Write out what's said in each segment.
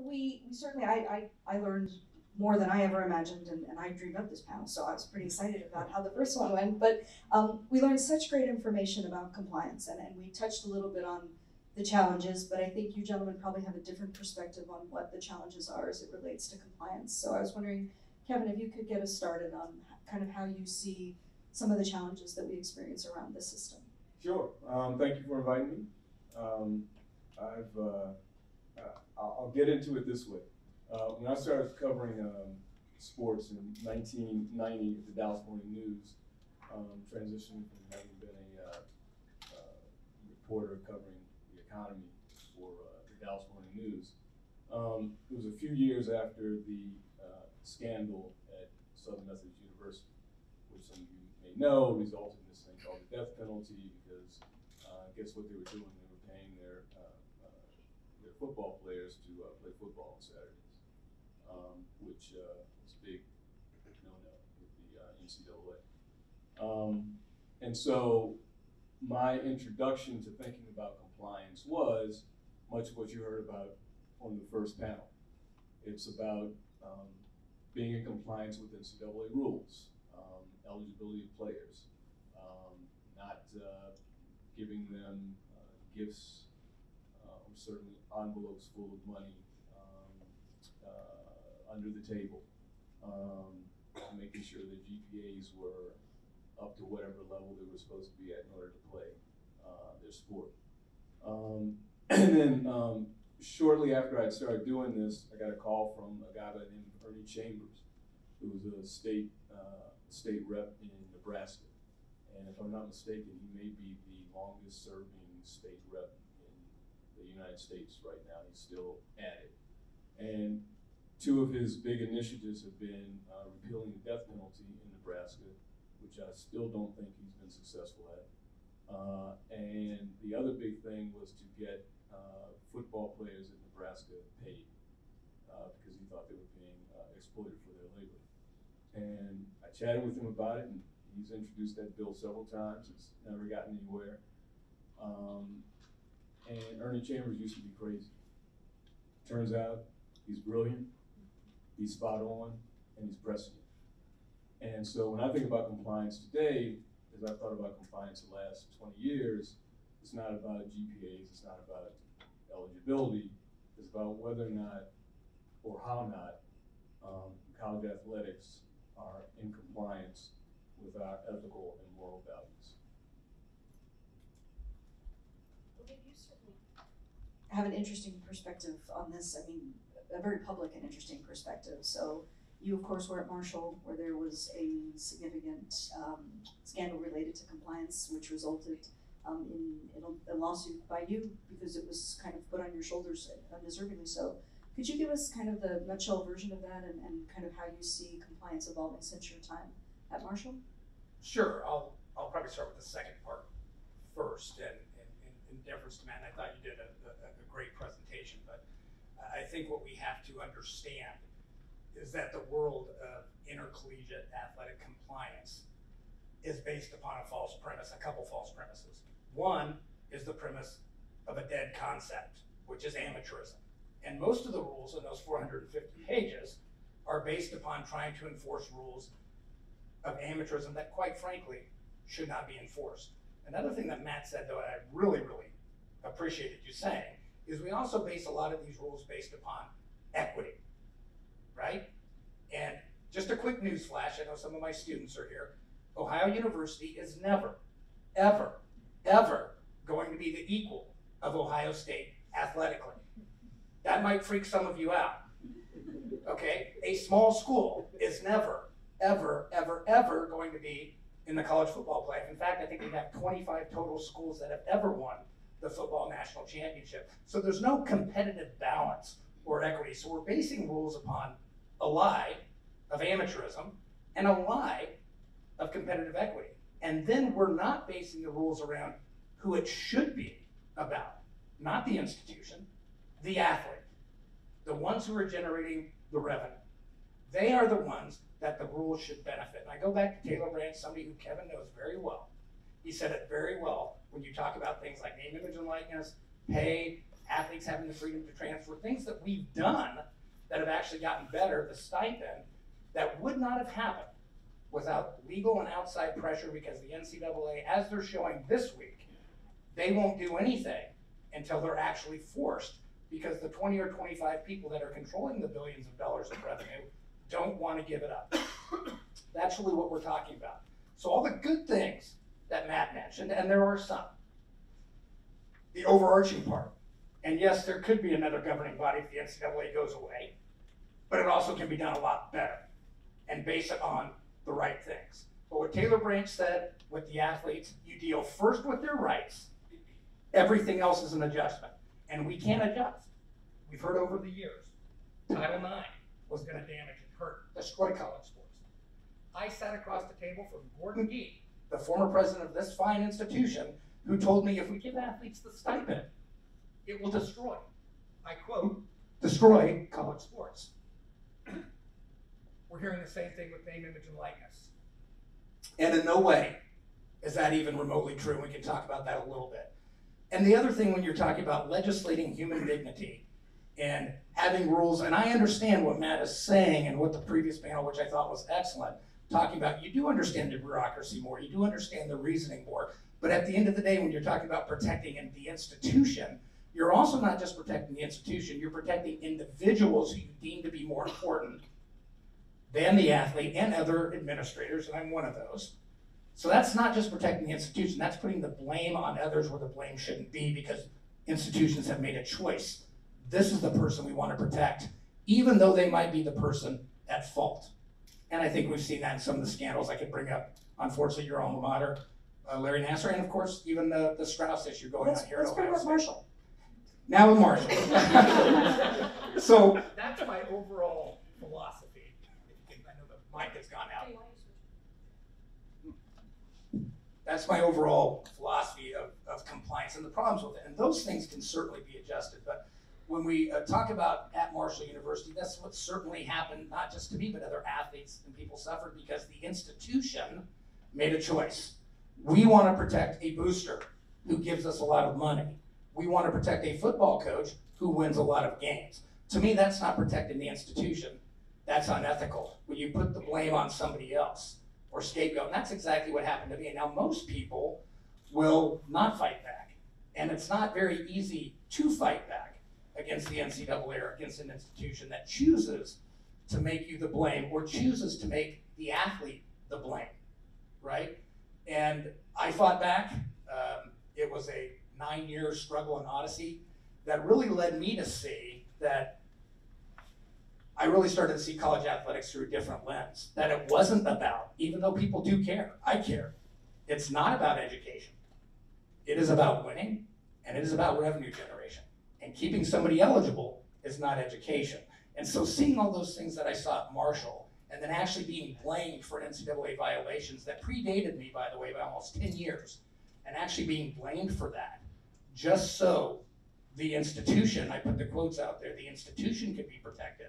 we certainly, I learned more than I ever imagined, and I dreamed up this panel, so I was pretty excited about how the first one went. But we learned such great information about compliance, and we touched a little bit on the challenges, but I think you gentlemen probably have a different perspective on what the challenges are as it relates to compliance. So I was wondering, Kevin, if you could get us started on kind of how you see some of the challenges that we experience around this system. Sure. Thank you for inviting me. I'll get into it this way. When I started covering sports in 1990 at the Dallas Morning News, transitioning from having been a reporter covering the economy for the Dallas Morning News, it was a few years after the scandal at Southern Methodist University, which some of you may know resulted in this thing called the death penalty, because guess what they were doing? They were paying their football players to play football on Saturdays, which was a big no-no with the NCAA. And so my introduction to thinking about compliance was much of what you heard about on the first panel. It's about being in compliance with NCAA rules, eligibility of players, not giving them gifts or certainly envelopes full of money under the table, making sure that GPAs were up to whatever level they were supposed to be at in order to play their sport. And then shortly after I'd started doing this, I got a call from a guy by the name of Ernie Chambers, who was a state rep in Nebraska. And if I'm not mistaken, he may be the longest serving state rep in the United States right now. He's still at it. And two of his big initiatives have been repealing the death penalty in Nebraska, which I still don't think he's been successful at. And the other big thing was to get football players in Nebraska paid because he thought they were being exploited for their labor. And I chatted with him about it, and he's introduced that bill several times. It's never gotten anywhere. And Ernie Chambers used to be crazy. Turns out he's brilliant, he's spot on, and he's prescient. And so when I think about compliance today, as I've thought about compliance the last 20 years, it's not about GPAs, it's not about eligibility, it's about whether or not, or how not, college athletics are in compliance with our ethical and moral values. Well, you certainly have an interesting perspective on this. I mean, a very public and interesting perspective. So you, of course, were at Marshall, where there was a significant scandal related to compliance, which resulted in a lawsuit by you because it was kind of put on your shoulders undeservingly so. Could you give us kind of the nutshell version of that and kind of how you see compliance evolving since your time at Marshall? Sure, I'll probably start with the second part first. And in deference to Matt, I thought you did a great presentation, but I think what we have to understand is that the world of intercollegiate athletic compliance is based upon a false premise, a couple false premises. One is the premise of a dead concept, which is amateurism. And most of the rules in those 450 pages are based upon trying to enforce rules of amateurism that, quite frankly, should not be enforced. Another thing that Matt said, though, I really, really appreciated you saying, is we also base a lot of these rules based upon equity, right? And just a quick news flash, I know some of my students are here. Ohio University is never, ever, ever going to be the equal of Ohio State athletically. That might freak some of you out, okay? A small school is never, ever, ever, ever going to be in the college football playoff. In fact, I think we have 25 total schools that have ever won the football national championship. So there's no competitive balance or equity. So we're basing rules upon a lie of amateurism and a lie of competitive equity. And then we're not basing the rules around who it should be about, not the institution, the athlete, the ones who are generating the revenue. They are the ones that the rules should benefit. And I go back to Taylor Branch, somebody who Kevin knows very well. He said it very well when you talk about things like name, image, and likeness, pay, athletes having the freedom to transfer, things that we've done that have actually gotten better, the stipend, that would not have happened without legal and outside pressure, because the NCAA, as they're showing this week, they won't do anything until they're actually forced, because the 20 or 25 people that are controlling the billions of dollars of revenue don't want to give it up. That's really what we're talking about. So all the good things that Matt mentioned, and there are some, the overarching part, and yes, there could be another governing body if the NCAA goes away, but it also can be done a lot better and base it on the right things. But what Taylor Branch said with the athletes, you deal first with their rights, everything else is an adjustment, and we can't adjust. We've heard over the years, Title IX was going to damage and hurt, destroy college sports. I sat across the table from Gordon Gee, the former president of this fine institution, who told me if we give athletes the stipend, it will destroy, I quote, destroy college sports. We're hearing the same thing with name, image, and likeness. And in no way is that even remotely true. We can talk about that a little bit. And the other thing, when you're talking about legislating human dignity and having rules, and I understand what Matt is saying and what the previous panel, which I thought was excellent, talking about, you do understand the bureaucracy more, you do understand the reasoning more, but at the end of the day, when you're talking about protecting the institution, you're also not just protecting the institution, you're protecting individuals who you deem to be more important than the athlete and other administrators, and I'm one of those. So that's not just protecting the institution, that's putting the blame on others where the blame shouldn't be, because institutions have made a choice. This is the person we want to protect, even though they might be the person at fault. And I think we've seen that in some of the scandals. I could bring up, unfortunately, your alma mater, Larry Nassar, and of course, even the Strauss issue going on here at Ohio Let's State. bring up Marshall. Now with Marshall. So that's my overall philosophy. I know the mic has gone out. That's my overall philosophy of compliance and the problems with it. And those things can certainly be adjusted. But when we talk about at Marshall University, that's what certainly happened, not just to me, but other athletes and people suffered because the institution made a choice. We want to protect a booster who gives us a lot of money. We want to protect a football coach who wins a lot of games. To me, that's not protecting the institution. That's unethical. When you put the blame on somebody else or scapegoat, and that's exactly what happened to me. Now, most people will not fight back, and it's not very easy to fight back against the NCAA or against an institution that chooses to make you the blame or chooses to make the athlete the blame, right? And I fought back. It was a 9-year struggle and odyssey that really led me to see that I really started to see college athletics through a different lens. That it wasn't about, even though people do care, I care, it's not about education. It is about winning, and it is about revenue generation. And keeping somebody eligible is not education. And so seeing all those things that I saw at Marshall, and then actually being blamed for NCAA violations that predated me, by the way, by almost 10 years, and actually being blamed for that, just so the institution, I put the quotes out there, the institution could be protected,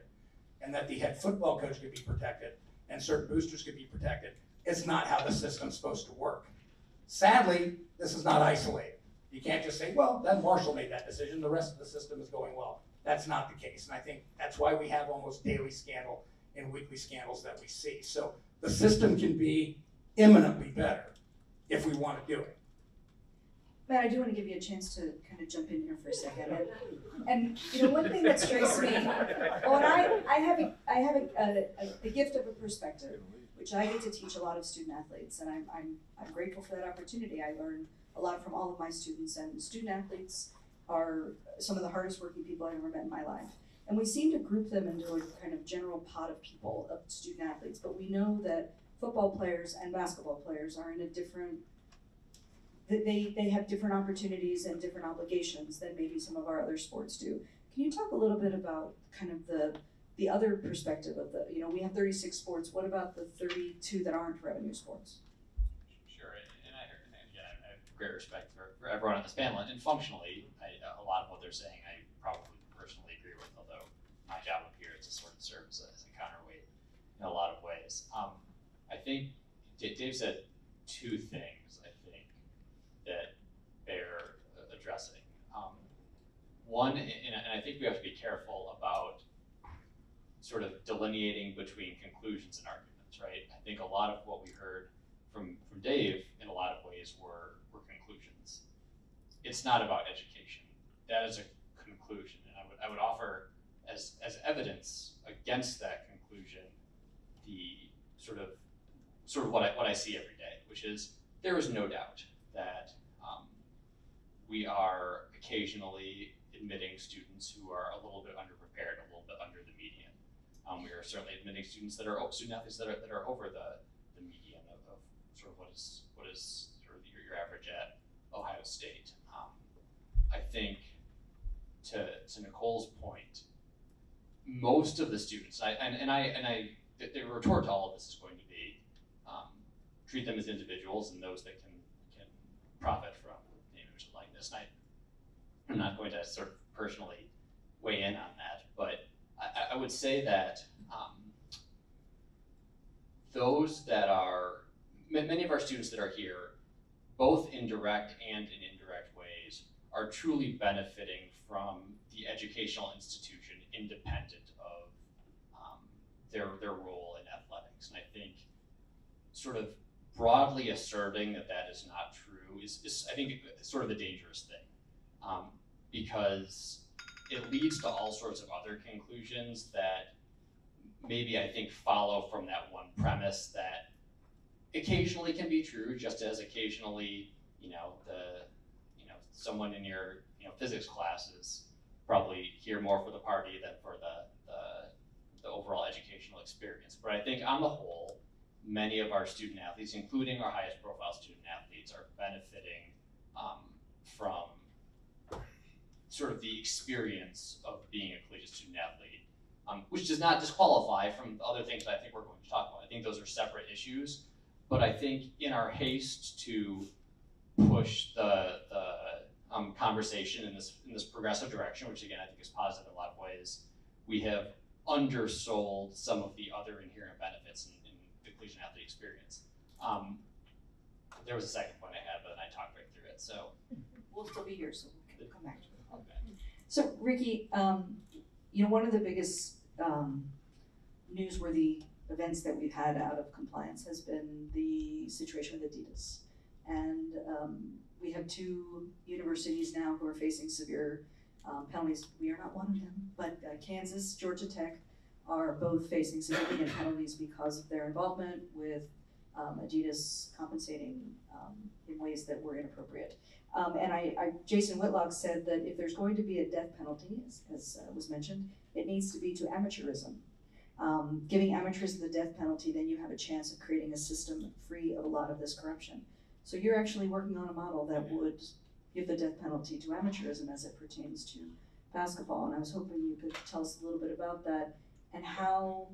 and that the head football coach could be protected, and certain boosters could be protected, is not how the system's supposed to work. Sadly, this is not isolated. You can't just say, well, then Marshall made that decision, the rest of the system is going well. That's not the case, and I think that's why we have almost daily scandal and weekly scandals that we see. So the system can be imminently better if we want to do it. Matt, I do want to give you a chance to kind of jump in here for a second. And you know, one thing that strikes me, well, I have the gift of a perspective, which I get to teach a lot of student athletes, and I'm grateful for that opportunity. I learn a lot from all of my students, and student athletes are some of the hardest working people I've ever met in my life. And we seem to group them into a kind of general pot of people, of student athletes, but we know that football players and basketball players are in a different, they have different opportunities and different obligations than maybe some of our other sports do. Can you talk a little bit about kind of the other perspective of the, you know, we have 36 sports, what about the 32 that aren't revenue sports? Sure, and I have great respect for everyone on this panel, and functionally, a lot of what they're saying I probably personally agree with, although my job up here is to sort of serve as a counterweight in a lot of ways. I think Dave said two things, I think, that bear addressing. One, and I think we have to be careful about sort of delineating between conclusions and arguments, right? I think a lot of what we heard from Dave in a lot of ways were conclusions. It's not about education. That is a conclusion, and I would offer as evidence against that conclusion the sort of what I see every day, which is there is no doubt that we are occasionally admitting students who are a little bit underprepared, a little bit under the median. We are certainly admitting students that are student athletes that are over the median of sort of what is sort of your average at Ohio State. I think to Nicole's point, most of the students, the retort to all of this is going to be treat them as individuals and those that can profit from name, image, and likeness. And I'm not going to sort of personally weigh in on that, but I would say that those that are, many of our students that are here, both in direct and in indirect ways, are truly benefiting from the educational institution independent of their role in athletics. And I think sort of broadly asserting that is not true is I think, sort of a dangerous thing, because it leads to all sorts of other conclusions that maybe I think follow from that one premise that occasionally can be true, just as occasionally, someone in your physics classes probably here more for the party than for the overall educational experience. But I think on the whole, many of our student athletes, including our highest profile student athletes, are benefiting from sort of the experience of being a collegiate student athlete, which does not disqualify from the other things that I think we're going to talk about. I think those are separate issues, but I think in our haste to push the conversation in this progressive direction, which again I think is positive in a lot of ways, we have undersold some of the other inherent benefits in the collegiate athlete experience. There was a second point I had, but then I talked right through it. So we'll still be here, so we'll come back to it. Okay. So Ricky, one of the biggest newsworthy events that we've had out of compliance has been the situation with Adidas. And we have two universities now who are facing severe penalties. We are not one of them, but Kansas, Georgia Tech are both facing significant penalties because of their involvement with Adidas compensating in ways that were inappropriate. And Jason Whitlock said that if there's going to be a death penalty, as was mentioned, it needs to be to amateurism. Giving amateurism the death penalty, then you have a chance of creating a system free of a lot of this corruption. So you're actually working on a model that would give the death penalty to amateurism as it pertains to basketball. And I was hoping you could tell us a little bit about that and how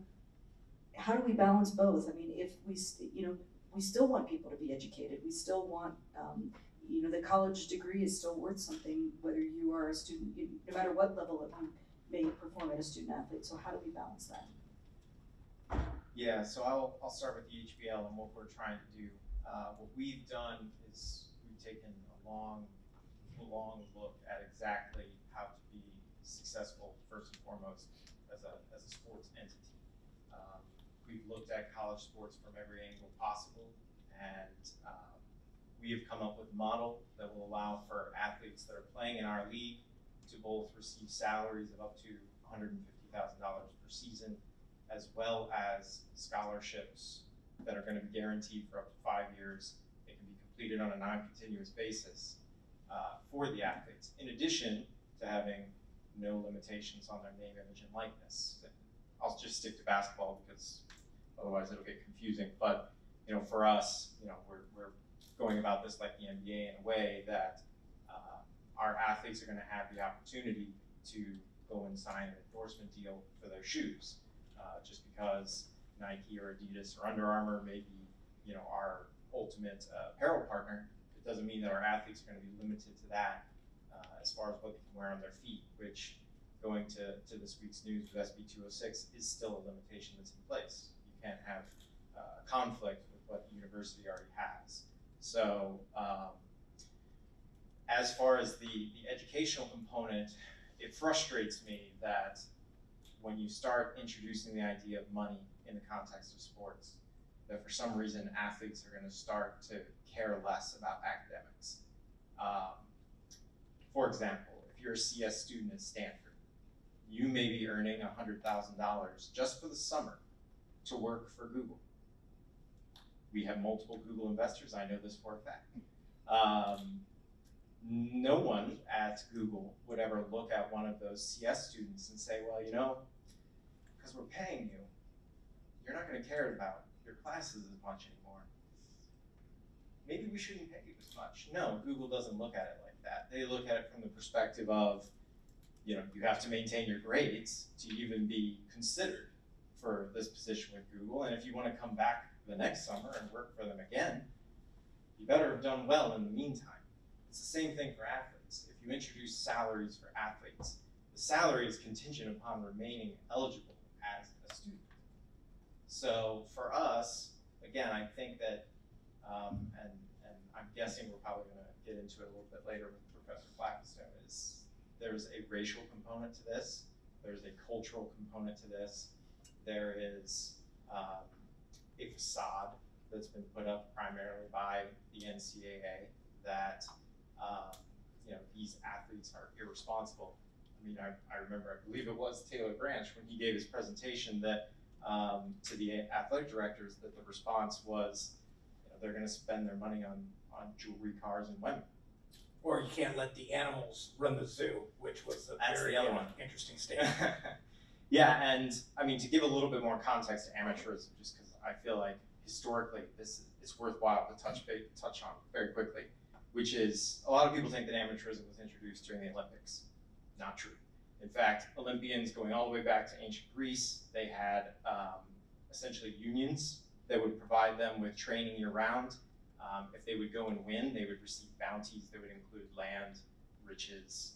do we balance both? I mean, if we still want people to be educated, we still want, the college degree is still worth something, whether you are a student, no matter what level of you may perform as a student athlete. So how do we balance that? Yeah, so I'll start with the HBL and what we're trying to do. What we've done is we've taken a long look at exactly how to be successful, first and foremost, as a sports entity. We've looked at college sports from every angle possible, and we have come up with a model that will allow for athletes that are playing in our league to both receive salaries of up to $150,000 per season, as well as scholarships that are going to be guaranteed for up to 5 years. It can be completed on a non-continuous basis for the athletes, in addition to having no limitations on their name, image, and likeness. I'll just stick to basketball because otherwise it'll get confusing. But for us, we're going about this like the NBA in a way that our athletes are going to have the opportunity to go and sign an endorsement deal for their shoes. Just because Nike or Adidas or Under Armour may be, our ultimate apparel partner, it doesn't mean that our athletes are going to be limited to that as far as what they can wear on their feet, which, going to this week's news with SB 206, is still a limitation that's in place. You can't have a conflict with what the university already has. So as far as the educational component, it frustrates me that when you start introducing the idea of money in the context of sports, that for some reason athletes are going to start to care less about academics. For example, if you're a CS student at Stanford, you may be earning $100,000 just for the summer to work for Google. We have multiple Google investors. I know this for a fact. No one at Google would ever look at one of those CS students and say, well, you know, because we're paying you, you're not going to care about your classes as much anymore. Maybe we shouldn't pay you as much. No, Google doesn't look at it like that. They look at it from the perspective of, you know, you have to maintain your grades to even be considered for this position with Google. And if you want to come back the next summer and work for them again, you better have done well in the meantime. It's the same thing for athletes. If you introduce salaries for athletes, the salary is contingent upon remaining eligible as a student. So for us, again, I think that, and I'm guessing we're probably going to get into it a little bit later with Professor Blackistone, is there's a racial component to this, there's a cultural component to this, there is a facade that's been put up primarily by the NCAA that you know, these athletes are irresponsible. I mean, I remember, I believe it was Taylor Branch when he gave his presentation that to the athletic directors, that the response was, you know, they're going to spend their money on jewelry, cars, and women. Or you can't let the animals run the zoo, which was a That's very the other one. Interesting statement. Yeah, and I mean, to give a little bit more context to amateurism, just because I feel like historically it's worthwhile to touch on very quickly, which is a lot of people think that amateurism was introduced during the Olympics. Not true. In fact, Olympians going all the way back to ancient Greece, they had essentially unions that would provide them with training year-round. If they would go and win, they would receive bounties that would include land, riches.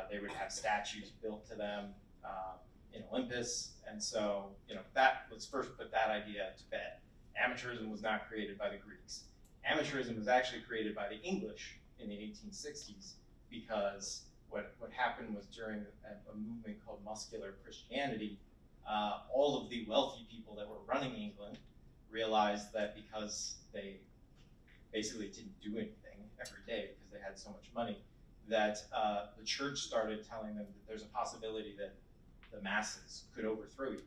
They would have statues built to them in Olympus. And so, you know, let's first put that idea to bed. Amateurism was not created by the Greeks. Amateurism was actually created by the English in the 1860s because what happened was during a movement called muscular Christianity, all of the wealthy people that were running England realized that because they basically didn't do anything every day because they had so much money, that the church started telling them that there's a possibility that the masses could overthrow you.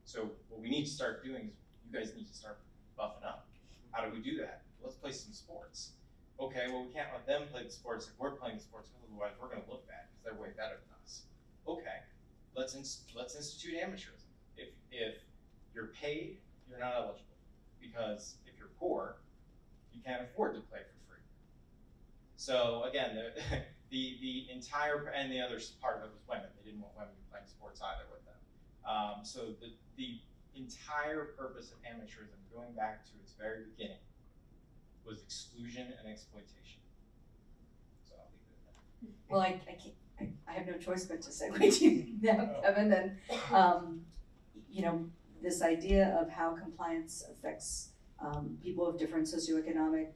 So what we need to start doing is you guys need to start buffing up. How do we do that? Let's play some sports. Okay, well, we can't let them play the sports if we're playing the sports, otherwise we're going to look bad because they're way better than us. Okay, let's institute amateurism. If you're paid, you're not eligible, because if you're poor, you can't afford to play for free. So again, the entire, and the other part of it was women. They didn't want women playing sports either with them. So the entire purpose of amateurism, going back to its very beginning, was exclusion and exploitation. So I'll leave it at that. Well, I have no choice but to segue to you now, Kevin, and you know, this idea of how compliance affects people of different socioeconomic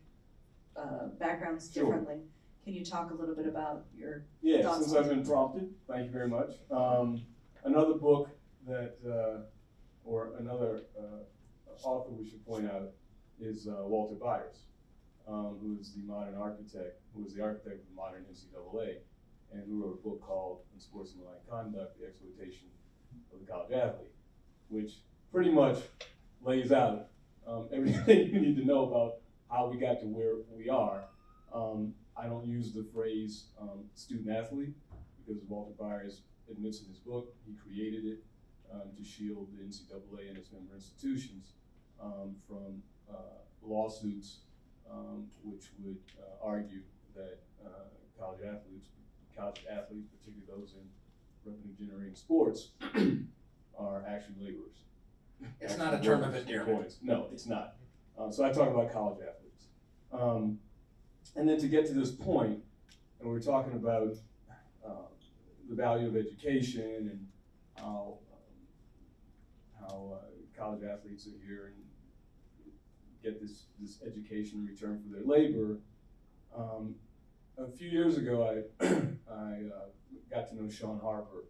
backgrounds differently. Can you talk a little bit about your thoughts? Since I've been prompted, thank you very much. Another book that, or another author we should point out is Walter Byers, who is the modern architect, who was the architect of the modern NCAA, and who wrote a book called Unsportsmanlike Conduct, The Exploitation of the College Athlete, which pretty much lays out everything you need to know about how we got to where we are. I don't use the phrase student athlete because Walter Byers admits in his book he created it to shield the NCAA and its member institutions from lawsuits which would argue that college athletes, particularly those in revenue-generating sports, are actually laborers. It's not a term of endearment. No, it's not. So I talk about college athletes. And then to get to this point, and we're talking about the value of education and how college athletes are here and get this education in return for their labor. a few years ago, I got to know Sean Harper,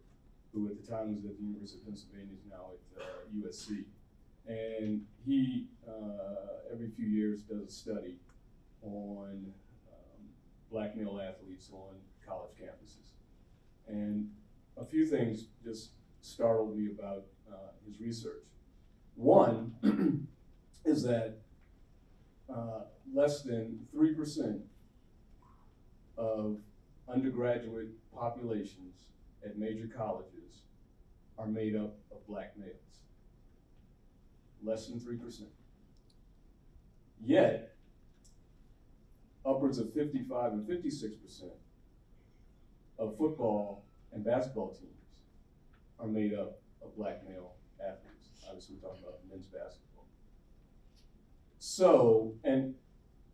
who at the time was at the University of Pennsylvania, is now at USC. And he, every few years, does a study on black male athletes on college campuses. And a few things just startled me about his research. One is that less than 3% of undergraduate populations at major colleges are made up of black males. Less than 3%. Yet, upwards of 55 and 56% of football and basketball teams are made up of black male athletes. Obviously, we're talking about men's basketball. So, and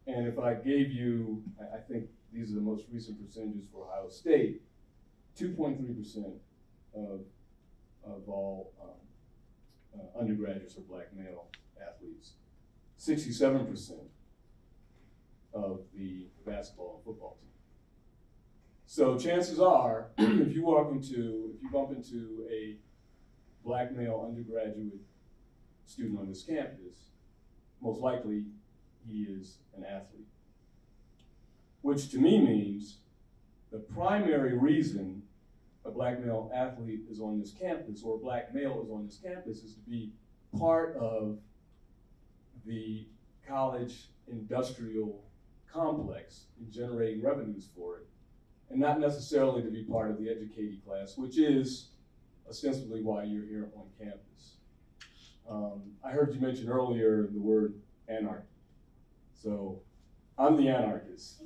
if I gave you, I think these are the most recent percentages for Ohio State, 2.3% of all undergraduates are black male athletes. 67% of the basketball and football team. So chances are, if you bump into a black male undergraduate student on this campus, most likely he is an athlete. Which to me means the primary reason a black male athlete is on this campus, or a black male is on this campus, is to be part of the college industrial complex in generating revenues for it, and not necessarily to be part of the educated class, which is ostensibly why you're here on campus. I heard you mention earlier the word anarchy. So I'm the anarchist,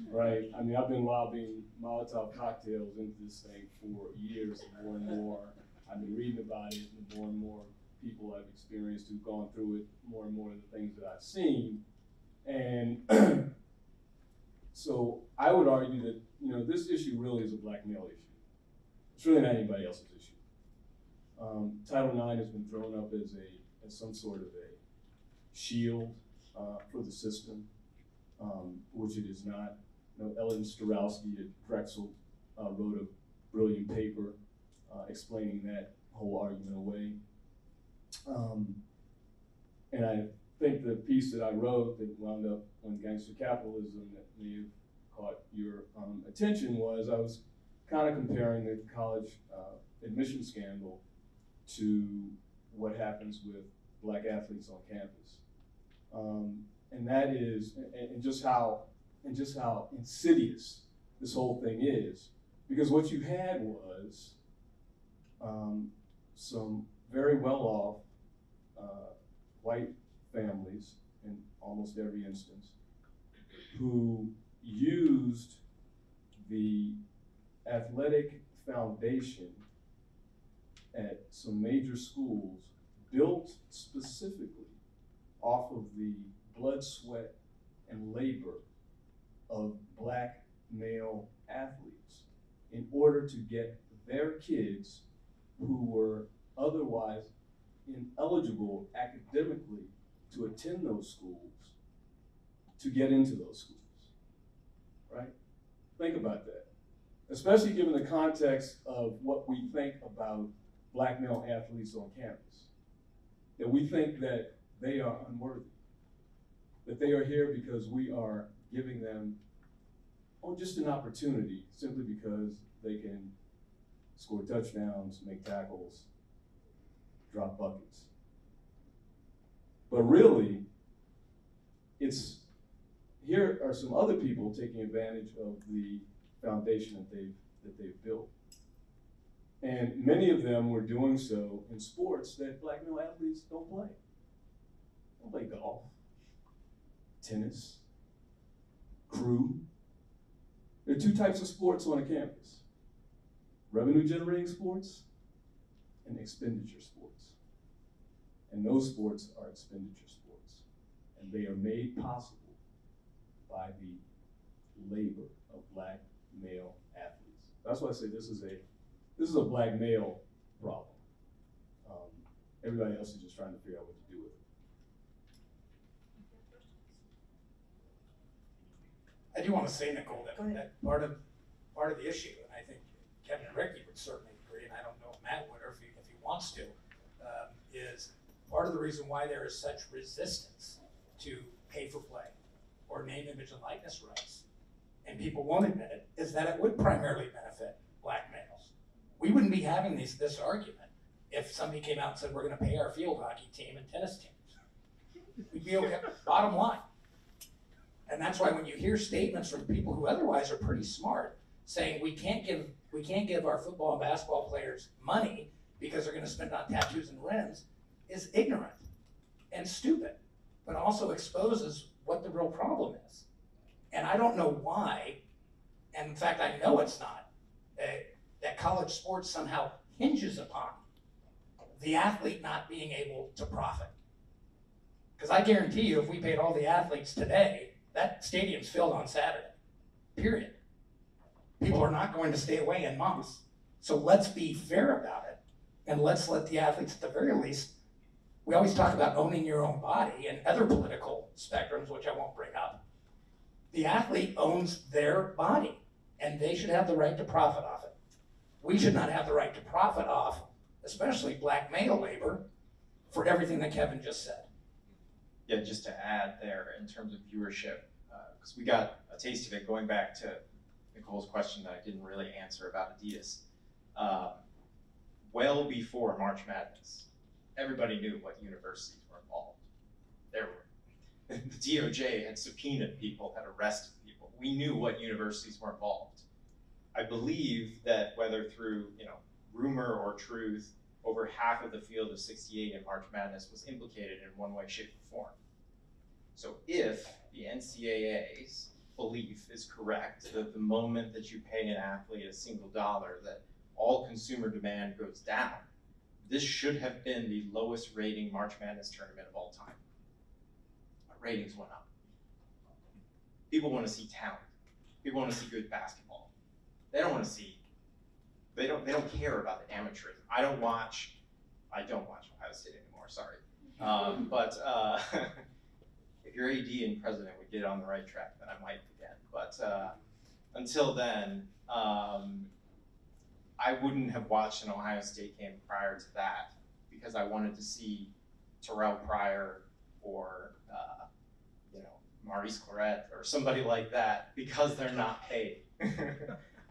right? I mean, I've been lobbing Molotov cocktails into this thing for years, and more. I've been reading about it, and more people I've experienced who've gone through it, more and more of the things that I've seen. And so I would argue that, this issue really is a black male issue. It's really not anybody else's issue. Title IX has been thrown up as some sort of a shield for the system, which it is not. Ellen Starowski at Drexel wrote a brilliant paper explaining that whole argument away. And I think the piece that I wrote that wound up on gangster capitalism that may have caught your attention was I was kind of comparing the college admission scandal to what happens with black athletes on campus. And that is, and just how insidious this whole thing is. Because what you had was some very well-off white families in almost every instance who used the athletic foundation at some major schools built specifically off of the blood, sweat, and labor of black male athletes in order to get their kids who were otherwise ineligible academically to attend those schools to get into those schools, right? Think about that. Especially given the context of what we think about black male athletes on campus. That we think that they are unworthy. That they are here because we are giving them just an opportunity simply because they can score touchdowns, make tackles, drop buckets. But really, here are some other people taking advantage of the foundation that they've built. And many of them were doing so in sports that black male athletes don't play. They don't play golf, tennis, crew. There are two types of sports on a campus: revenue generating sports and expenditure sports. And those sports are expenditure sports. And they are made possible by the labor of black male athletes. That's why I say this is a black male problem. Everybody else is just trying to figure out what to do with it. I do want to say, Nicole, Go ahead. that part of the issue, and I think Kevin and Ricky would certainly agree, and I don't know if Matt would, or if he wants to, is part of the reason why there is such resistance to pay for play or name, image, and likeness rights, and people won't admit it, is that it would primarily benefit black males. We wouldn't be having this argument if somebody came out and said, we're going to pay our field hockey team and tennis teams. We'd be okay, bottom line. And that's why when you hear statements from people who otherwise are pretty smart saying we can't give our football and basketball players money because they're going to spend on tattoos and rims, is ignorant and stupid, but also exposes what the real problem is. And I don't know why, and in fact I know it's not, that college sports somehow hinges upon the athlete not being able to profit. Because I guarantee you, if we paid all the athletes today, that stadium's filled on Saturday, period. People are not going to stay away in months. So let's be fair about it, and let's let the athletes, at the very least, we always talk about owning your own body and other political spectrums, which I won't bring up. The athlete owns their body, and they should have the right to profit off it. We should not have the right to profit off, especially black male labor, for everything that Kevin just said. Yeah, just to add there in terms of viewership, because we got a taste of it going back to Nicole's question that I didn't really answer about Adidas. Well before March Madness, everybody knew what universities were involved. The DOJ had subpoenaed people, had arrested people. We knew what universities were involved. I believe that whether through rumor or truth, over half of the field of 68 in March Madness was implicated in one way, shape, or form. So if the NCAA's belief is correct, that the moment that you pay an athlete a single dollar, that all consumer demand goes down, this should have been the lowest rating March Madness tournament of all time. Our ratings went up. People want to see talent. People want to see good basketball. They don't want to see, they don't care about the amateurism. I don't watch Ohio State anymore, sorry. But if your AD and president would get on the right track, then I might again. But until then, I wouldn't have watched an Ohio State game prior to that because I wanted to see Terrell Pryor or Marty Claret or somebody like that because they're not paid.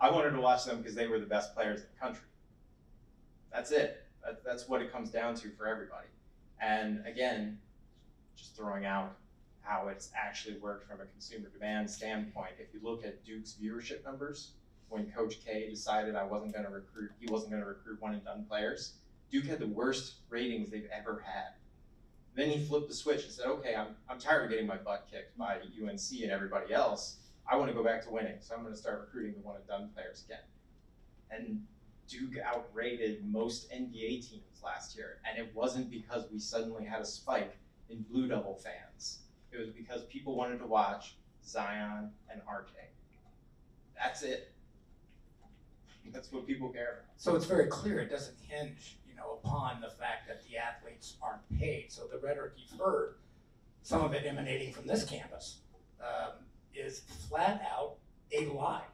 I wanted to watch them because they were the best players in the country. That's it. That's what it comes down to for everybody. And again, just throwing out how it's actually worked from a consumer demand standpoint. If you look at Duke's viewership numbers, when Coach K decided he wasn't going to recruit one and done players, Duke had the worst ratings they've ever had. Then he flipped the switch and said, okay, I'm tired of getting my butt kicked by UNC and everybody else. I want to go back to winning, so I'm going to start recruiting the one and done players again. And Duke outrated most NBA teams last year, and it wasn't because we suddenly had a spike in Blue Devil fans. It was because people wanted to watch Zion and RJ. That's it. That's what people care about. So it's very clear it doesn't hinge, upon the fact that the athletes aren't paid. So the rhetoric you've heard, some of it emanating from this campus, is flat out a lie.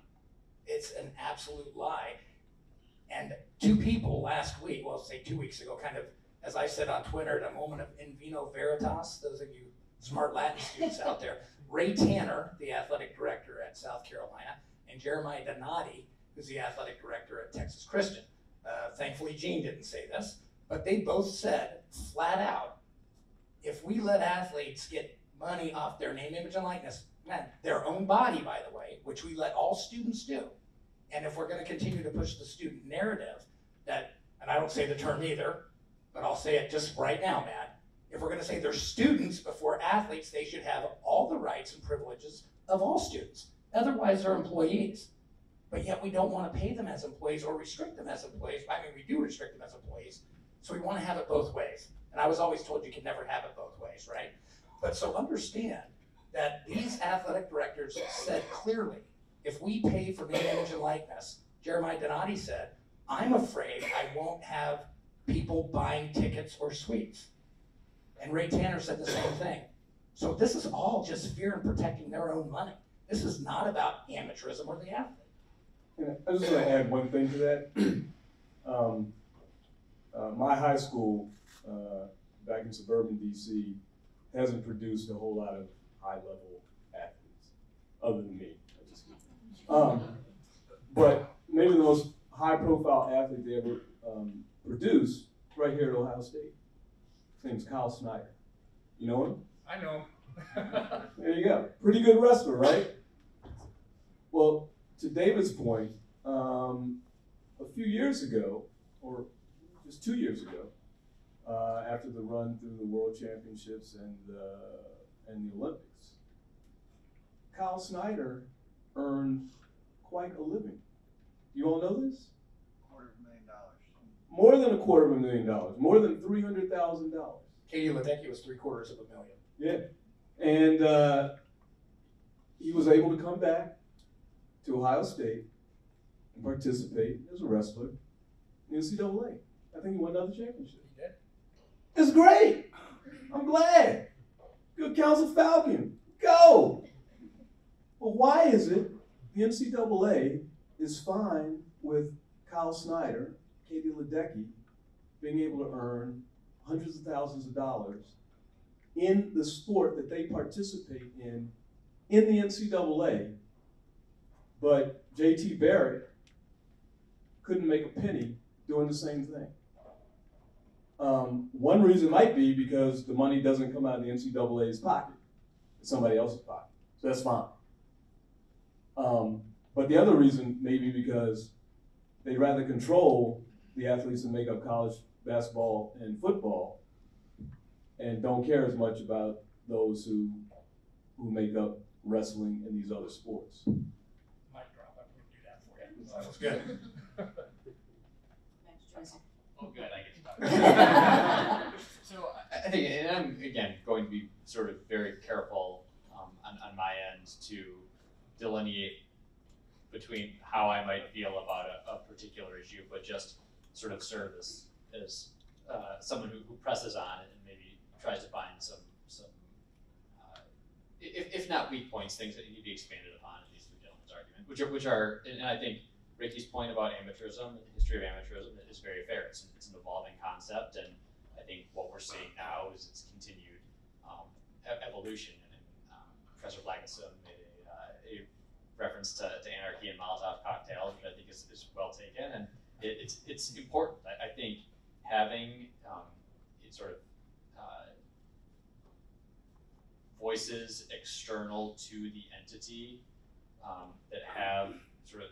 It's an absolute lie. And two people last week, well, say 2 weeks ago, kind of, as I said on Twitter, at a moment of in vino veritas, those of you smart Latin students out there, Ray Tanner, the athletic director at South Carolina, and Jeremiah Donati, who's the athletic director at Texas Christian. Thankfully, Gene didn't say this, but they both said flat out, if we let athletes get money off their name, image, and likeness, their own body, by the way, which we let all students do, and if we're going to continue to push the student narrative that, and I don't say the term either, but I'll say it just right now, Matt, if we're going to say they're students before athletes, they should have all the rights and privileges of all students. Otherwise, they're employees. But yet we don't want to pay them as employees or restrict them as employees. I mean, we do restrict them as employees. So we want to have it both ways. And I was always told you can never have it both ways, right? But so understand that these athletic directors said clearly, if we pay for name, image, and likeness, Jeremiah Donati said, I'm afraid I won't have people buying tickets or suites. And Ray Tanner said the same thing. So this is all just fear and protecting their own money. This is not about amateurism or the athlete. And I just want to add one thing to that. My high school back in suburban DC hasn't produced a whole lot of high-level athletes, other than me. But maybe the most high-profile athlete they ever produced, right here at Ohio State. His name's Kyle Snyder. You know him? I know. There you go. Pretty good wrestler, right? Well, to David's point, a few years ago, or just 2 years ago, after the run through the World Championships and the Olympics, Kyle Snyder earned quite a living. You all know this? $250,000. More than $250,000, more than $300,000. Katie Ledecky was $750,000. Yeah, and he was able to come back to Ohio State and participate as a wrestler in the NCAA. I think he won another championship. He did. It's great. I'm glad. Good counsel, Falcon. Go. But why is it the NCAA is fine with Kyle Snyder, Katie Ledecky, being able to earn hundreds of thousands of dollars in the sport that they participate in the NCAA, but JT Barrett couldn't make a penny doing the same thing? One reason might be because the money doesn't come out of the NCAA's pocket. It's somebody else's pocket. So that's fine. But the other reason may be because they'd rather control the athletes that make up college basketball and football and don't care as much about those who make up wrestling and these other sports. Mic drop. I wouldn't do that for you. That was good. Oh, good. I get to talk. So I think, and I'm again going to be sort of very careful on my end to delineate between how I might feel about a particular issue, but just sort of serve as someone who presses on it and maybe tries to find some if not weak points, things that need to be expanded upon in these two gentlemen's argument, which are, and I think Ricky's point about amateurism, the history of amateurism, is very fair. It's an evolving concept, and I think what we're seeing now is its continued evolution. And Professor Blackistone made a reference to anarchy and Molotov cocktails, which I think is well taken, and it's important. I think having sort of voices external to the entity that have sort of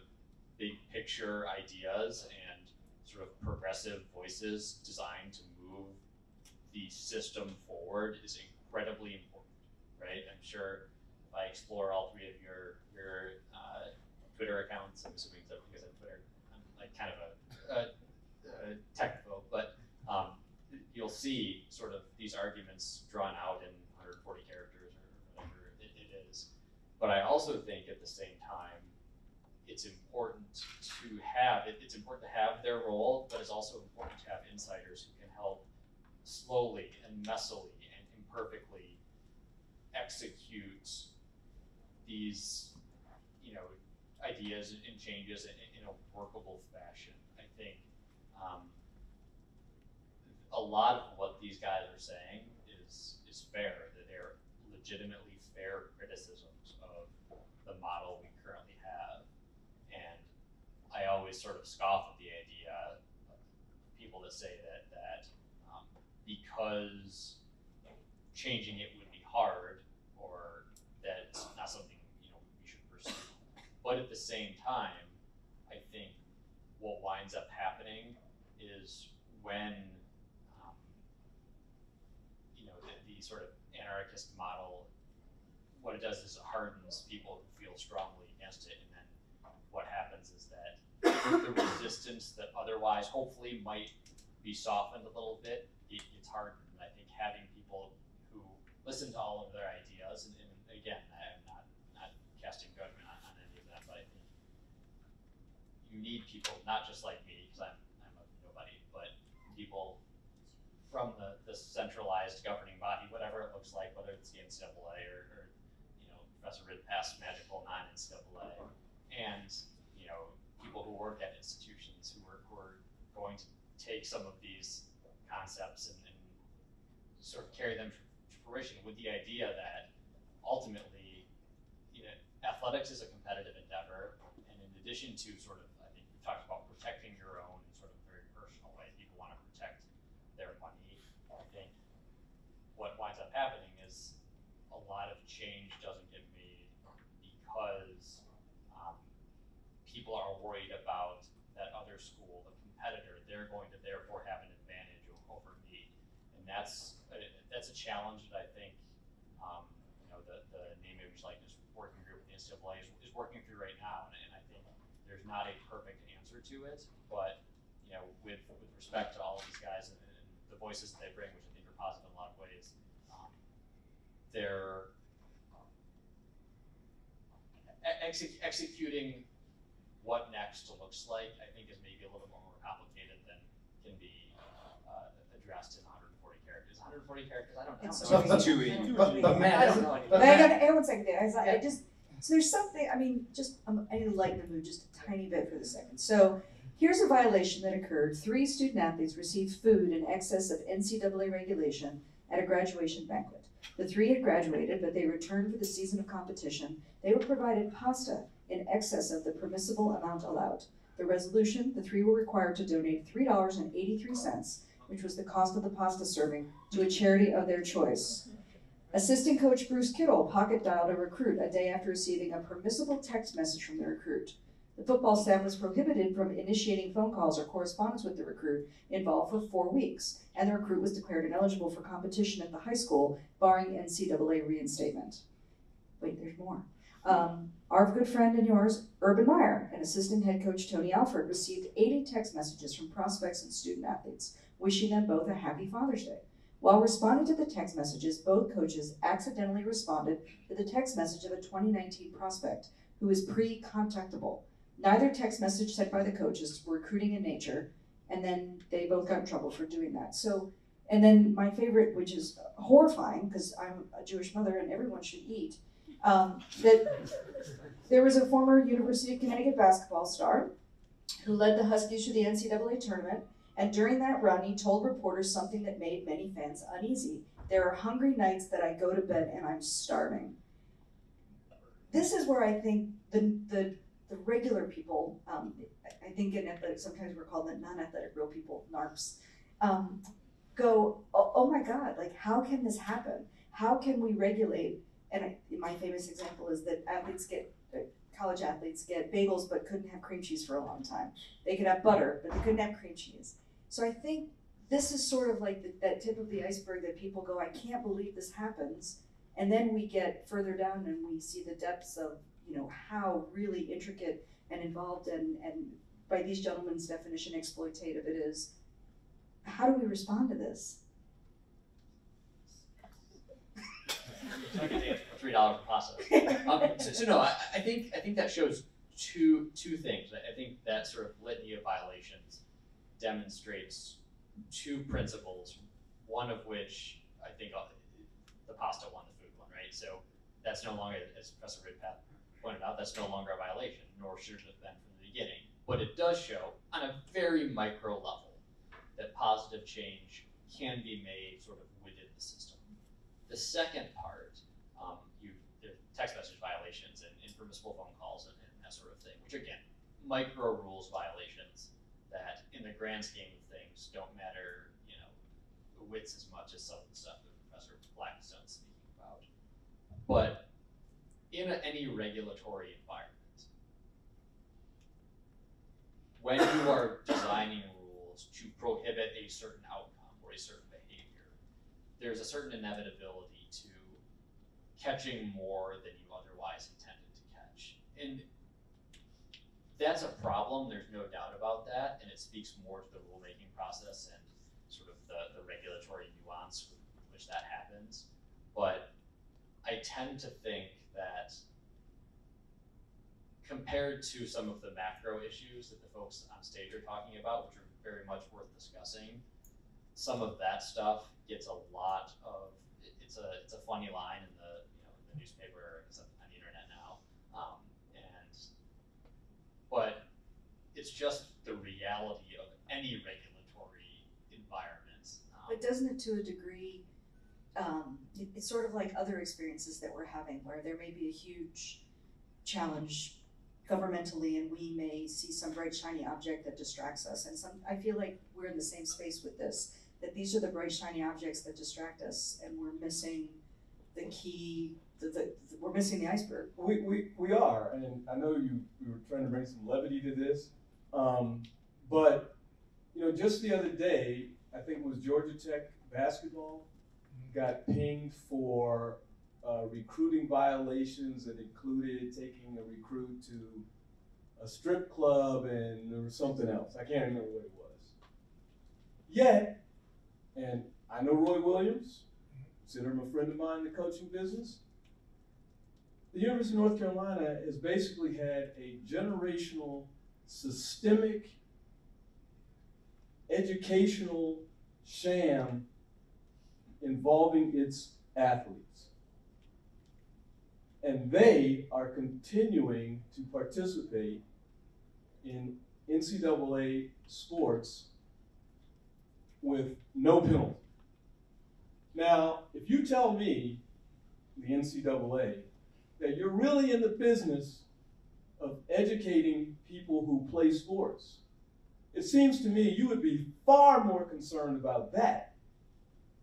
big picture ideas and sort of progressive voices designed to move the system forward is incredibly important, right? I'm sure if I explore all three of your Twitter accounts, I'm assuming that because I'm Twitter, I'm like kind of a technical, but you'll see sort of these arguments drawn out in 140 characters or whatever it is. But I also think at the same time, it's important to have their role, but it's also important to have insiders who can help slowly and messily and imperfectly execute these, ideas and changes in a workable fashion. I think a lot of what these guys are saying is fair, that they're legitimately fair criticisms of the model we currently have. And I always sort of scoff at the idea of people that say that because changing it would be hard, or that it's not something we should pursue. But at the same time, I think what winds up happening is when the sort of anarchist model, what it does is it hardens people who feel strongly against it, and then what happens is that the resistance that otherwise hopefully might be softened a little bit, it's hardened. And I think having people who listen to all of their ideas, and again, I'm not casting judgment on any of them, but I think you need people, not just like me, because I'm a nobody, but people from the centralized governing body, whatever it looks like, whether it's the NCAA or Professor Ridpath's magical non-NCAA, and people who work at institutions who are going to take some of these concepts and sort of carry them to fruition with the idea that ultimately, athletics is a competitive endeavor, and in addition to sort of, I think we've talked about protecting your own in sort of a very personal way. People want to protect their money. I think what winds up happening is a lot of change doesn't get made because people are worried about that other school, the competitor. They're going to therefore have an advantage over me, and that's a challenge that I think the name, image, likeness working group with the NCAA is working through right now, and I think there's not a perfect answer to it, but with respect to all of these guys and the voices that they bring, which I think are positive in a lot of ways, they're executing what next looks like, I think, is maybe a little more complicated than can be addressed in 140 characters. 140 characters, I don't know. It's too easy. But I Matt, don't know. But I got one second there. I just, so there's something, I mean, I need to lighten the mood just a tiny bit for the second. So here's a violation that occurred. 3 student athletes received food in excess of NCAA regulation at a graduation banquet. The 3 had graduated, but they returned for the season of competition. They were provided pasta in excess of the permissible amount allowed. The resolution, the 3 were required to donate $3.83, which was the cost of the pasta serving, to a charity of their choice. Assistant coach Bruce Kittle pocket dialed a recruit a day after receiving a permissible text message from the recruit. The football staff was prohibited from initiating phone calls or correspondence with the recruit involved for 4 weeks, and the recruit was declared ineligible for competition at the high school, barring NCAA reinstatement. Wait, there's more. Our good friend and yours, Urban Meyer, and assistant head coach Tony Alford received 80 text messages from prospects and student athletes, wishing them both a happy Father's Day. While responding to the text messages, both coaches accidentally responded to the text message of a 2019 prospect who is pre-contactable. Neither text message sent by the coaches were recruiting in nature, and then they both got in trouble for doing that. So, and then my favorite, which is horrifying, because I'm a Jewish mother and everyone should eat, that there was a former University of Connecticut basketball star who led the Huskies to the NCAA tournament, and during that run, he told reporters something that made many fans uneasy. There are hungry nights that I go to bed and I'm starving. This is where I think the regular people, I think in athletics, sometimes we're called the non-athletic real people, NARPs, go, oh my God, like how can this happen? How can we regulate? And my famous example is that college athletes get bagels but couldn't have cream cheese for a long time. They could have butter, but they couldn't have cream cheese. So I think this is sort of like that tip of the iceberg that people go, I can't believe this happens. And then we get further down and we see the depths of, how really intricate and involved and by these gentlemen's definition, exploitative it is. How do we respond to this? I can answer for $3 per pasta. So no, I think that shows two things. I think that sort of litany of violations demonstrates 2 principles. One of which I think the pasta one, the food one, right? So that's no longer, as Professor Ridpath pointed out, that's no longer a violation, nor should it have been from the beginning. But it does show, on a very micro level, that positive change can be made sort of within the system. The second part, the text message violations and impermissible phone calls and that sort of thing, which again, micro rules violations that in the grand scheme of things don't matter, wits as much as some of the stuff that Professor Blackistone is speaking about. But in any regulatory environment, when you are designing rules to prohibit a certain outcome or a certain behavior, there's a certain inevitability to catching more than you otherwise intended to catch. And that's a problem, there's no doubt about that, and it speaks more to the rulemaking process and sort of the regulatory nuance with which that happens. But I tend to think that compared to some of the macro issues that the folks on stage are talking about, which are very much worth discussing, some of that stuff gets a lot of, it's a funny line in the newspaper, on the but it's just the reality of any regulatory environment. But doesn't it, to a degree, it's sort of like other experiences that we're having, where there may be a huge challenge governmentally, and we may see some bright shiny object that distracts us. And I feel like we're in the same space with this, that these are the bright shiny objects that distract us, and we're missing the key. We're missing the iceberg. We are, and I know you were trying to bring some levity to this, but just the other day, I think it was Georgia Tech basketball got pinged for recruiting violations that included taking a recruit to a strip club, and there was something else. I can't remember what it was. Yet, and I know Roy Williams, consider him a friend of mine in the coaching business. The University of North Carolina has basically had a generational, systemic, educational sham involving its athletes. And they are continuing to participate in NCAA sports with no penalty. Now, if you tell me, the NCAA, that you're really in the business of educating people who play sports, it seems to me you would be far more concerned about that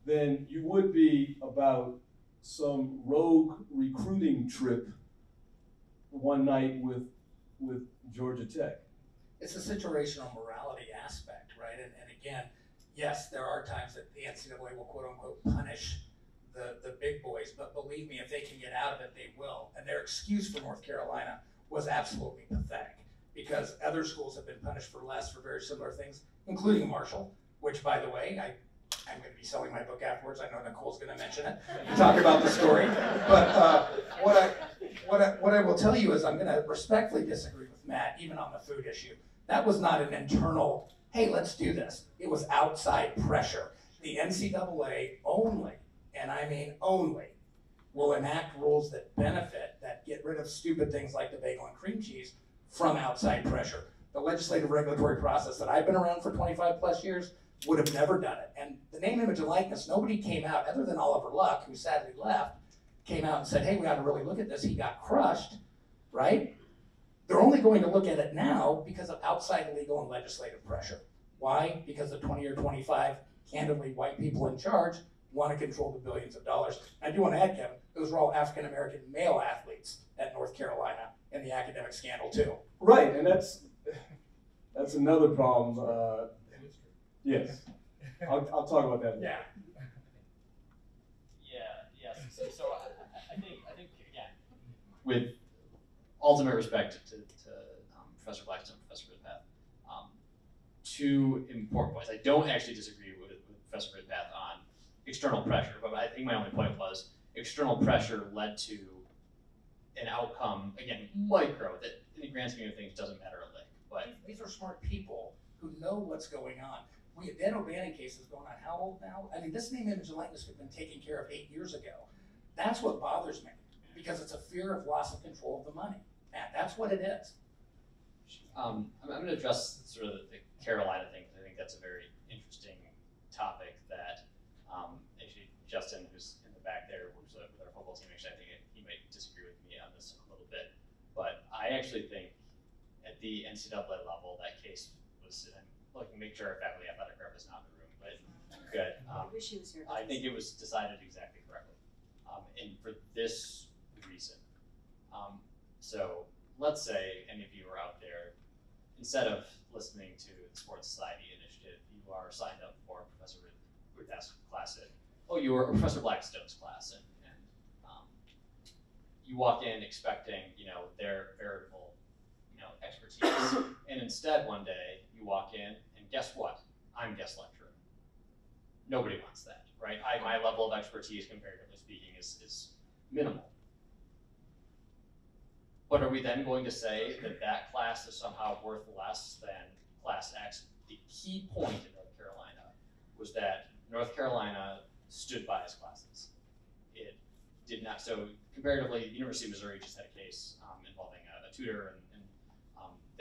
than you would be about some rogue recruiting trip one night with Georgia Tech. It's a situational morality aspect, right? And again, yes, there are times that the NCAA will quote unquote punish the big boys, but believe me, if they can get out of it, they will. And their excuse for North Carolina was absolutely pathetic, because other schools have been punished for less for very similar things, including Marshall, which, by the way, I'm going to be selling my book afterwards. I know Nicole's going to mention it and talk about the story. But what I will tell you is I'm going to respectfully disagree with Matt, even on the food issue. That was not an internal, hey, let's do this. It was outside pressure. The NCAA only, and I mean only, will enact rules that benefit, that get rid of stupid things like the bagel and cream cheese from outside pressure. The legislative regulatory process that I've been around for 25 plus years would have never done it. And the name, image, and likeness, nobody came out, other than Oliver Luck, who sadly left, came out and said, hey, we ought to really look at this. He got crushed, right? They're only going to look at it now because of outside legal and legislative pressure. Why? Because the 20 or 25, candidly, white people in charge want to control the billions of dollars. And I do want to add, Kevin, those were all African-American male athletes at North Carolina in the academic scandal too. Right, and that's another problem. Yes, I'll talk about that. Yeah. Yes. So I think again, with ultimate respect to Professor Blackistone, Professor Ridpath, two important points. I don't actually disagree with Professor Ridpath on external pressure, but I think my only point was external pressure led to an outcome, again, micro, that in the grand scheme of things doesn't matter a lick. But these are smart people who know what's going on. Dan O'Bannon case is going on how old now? I mean, this name, image, and likeness could have been taken care of 8 years ago. That's what bothers me, because it's a fear of loss of control of the money. And that's what it is. I'm going to address sort of the Carolina thing, because I think that's a very interesting topic that actually Justin, who's in the back there, works with our football team. Actually, I think he might disagree with me on this a little bit. But I actually think at the NCAA level, that case was, looking, make sure our faculty athletic rep is not in the room, but good. I wish he was here. I think it was decided exactly correctly. And for this reason. So let's say any of you are out there, instead of listening to the Sports Society Initiative, you are signed up for Professor Ridpath's class or Professor Blackstone's class, and you walk in expecting, their veritable, expertise, and instead one day you walk in and guess what? I'm guest lecturer. Nobody wants that, right? My level of expertise, comparatively speaking, is minimal. But are we then going to say that class is somehow worth less than class X? The key point in North Carolina was that North Carolina stood by its classes. It did not. So comparatively, the University of Missouri just had a case involving a tutor, and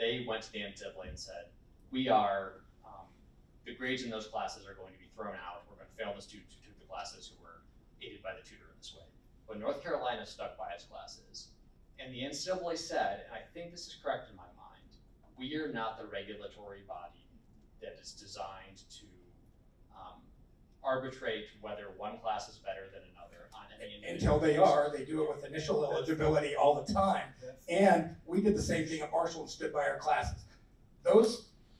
they went to the NCAA and said, we are, the grades in those classes are going to be thrown out. We're going to fail the students who took the classes who were aided by the tutor in this way. But North Carolina stuck by its classes. And the NCAA said, and I think this is correct in my mind, we are not the regulatory body that is designed to arbitrate whether one class is better than another on any individual Until they are, they do it with initial eligibility all the time. And we did the same thing at Marshall and stood by our classes.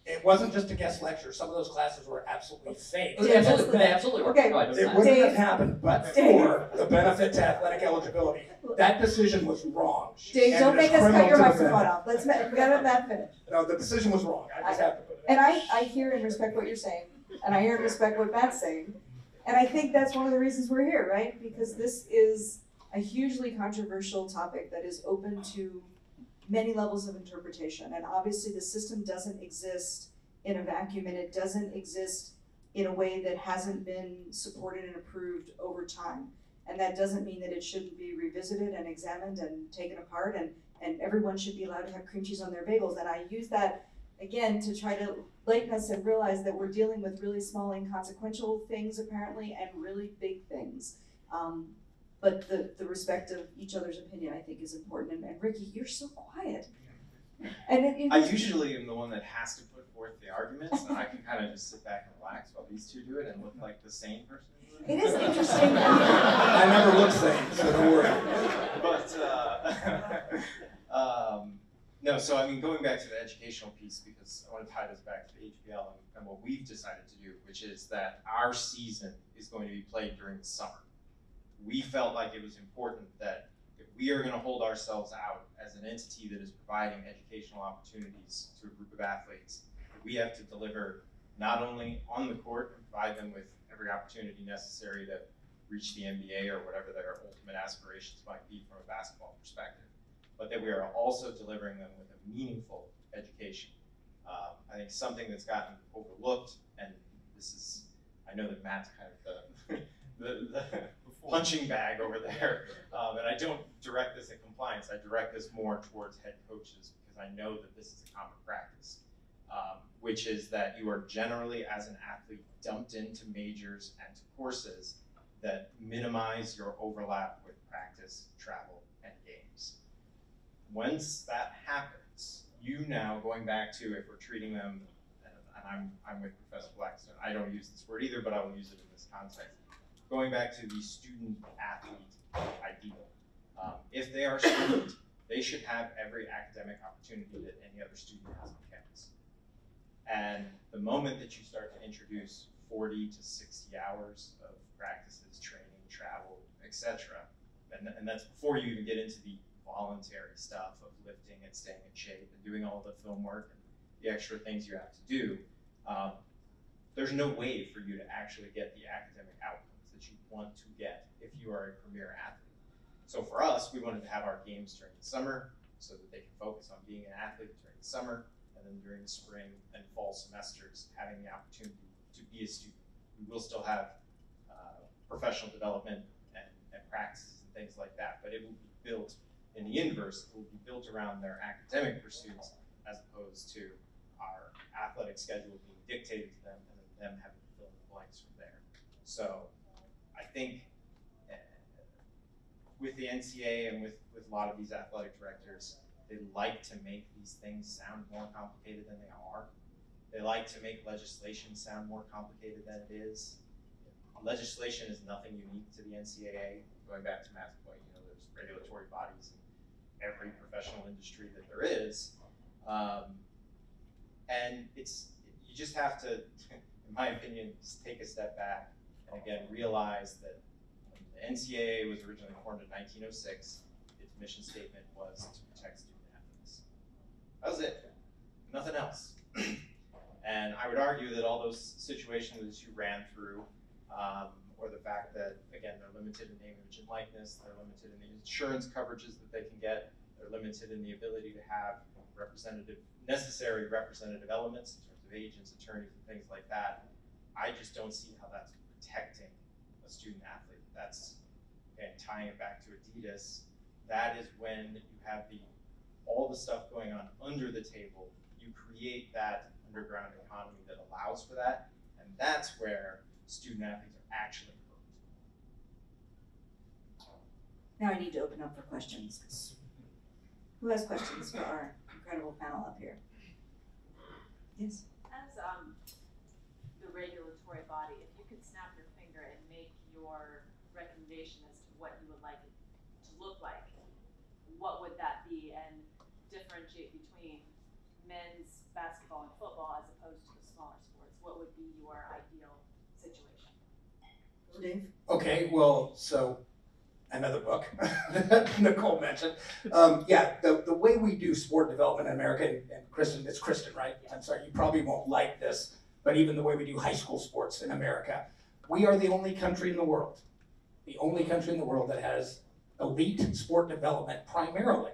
It wasn't just a guest lecture. Some of those classes were absolutely fake. They absolutely were. Okay. No, It wouldn't have happened but for the benefit to athletic eligibility. That decision was wrong. Dave, And don't it is make us cut criminal your to the microphone benefit. off. Let's get that finished. No, the decision was wrong. I just have to put it And I hear and respect what you're saying, and I hear and respect what Matt's saying. And I think that's one of the reasons we're here, right? Because this is a hugely controversial topic that is open to many levels of interpretation. And obviously the system doesn't exist in a vacuum, and it doesn't exist in a way that hasn't been supported and approved over time. And that doesn't mean that it shouldn't be revisited and examined and taken apart, and everyone should be allowed to have cream cheese on their bagels. And I use that again to try to lighten us and realize that we're dealing with really small inconsequential things apparently and really big things. But the respect of each other's opinion I think is important. And Ricky, you're so quiet. And I usually am the one that has to put forth the arguments, and I can kind of just sit back and relax while these two do it and look like the sane person. it is interesting. I never look sane, so don't worry. But no, so I mean, going back to the educational piece, because I want to tie this back to the HBL and what we've decided to do, which is that our season is going to be played during the summer. We felt like it was important that if we are going to hold ourselves out as an entity that is providing educational opportunities to a group of athletes, we have to deliver not only on the court and provide them with every opportunity necessary to reach the NBA or whatever their ultimate aspirations might be from a basketball perspective, but that we are also delivering them with a meaningful education. I think something that's gotten overlooked, and this is, I know that Matt's kind of the punching bag over there, and I don't direct this at compliance, I direct this more towards head coaches because I know that this is a common practice, which is that you are generally, as an athlete, dumped into majors and to courses that minimize your overlap with practice, travel, and games. Once that happens, you now, going back to if we're treating them, and I'm with Professor Blackistone, I don't use this word either, but I will use it in this context. Going back to the student-athlete ideal. If they are a student, they should have every academic opportunity that any other student has on campus. And the moment that you start to introduce 40 to 60 hours of practices, training, travel, etc., and that's before you even get into the voluntary stuff of lifting and staying in shape and doing all the film work and the extra things you have to do, there's no way for you to actually get the academic outcomes that you want to get if you are a premier athlete. So for us, we wanted to have our games during the summer so that they can focus on being an athlete during the summer, and then during the spring and fall semesters, having the opportunity to be a student. We will still have professional development and practices and things like that, but it will be built in the inverse. It will be built around their academic pursuits as opposed to our athletic schedule being dictated to them and then them having to fill in the blanks from there. So I think with the NCAA and with a lot of these athletic directors, they like to make these things sound more complicated than they are. They like to make legislation sound more complicated than it is. Legislation is nothing unique to the NCAA. Going back to Matt's point, there's regulatory bodies in every professional industry that there is. And you just have to, in my opinion, just take a step back and again realize that when the NCAA was originally formed in 1906, its mission statement was to protect student athletes. That was it, nothing else. And I would argue that all those situations that you ran through, or the fact that, again, they're limited in name, image, and likeness, they're limited in the insurance coverages that they can get, they're limited in the ability to have necessary representative elements in terms of agents, attorneys, and things like that. I just don't see how that's protecting a student athlete. That's, again, tying it back to Adidas, that is when you have the all the stuff going on under the table, you create that underground economy that allows for that, and that's where student athletes are actually hurt. Now I need to open up for questions, 'cause who has questions for our incredible panel up here? Yes? As the regulatory body, if you could snap your finger and make your recommendation as to what you would like it to look like, what would that be, and differentiate between men's basketball and football as opposed to the smaller sports? What would be your ideal situation? Dave? Okay, well, so another book Nicole mentioned. Yeah, the way we do sport development in America, and Kristen, it's Kristen, right? I'm sorry, you probably won't like this, but even the way we do high school sports in America, we are the only country in the world that has elite sport development primarily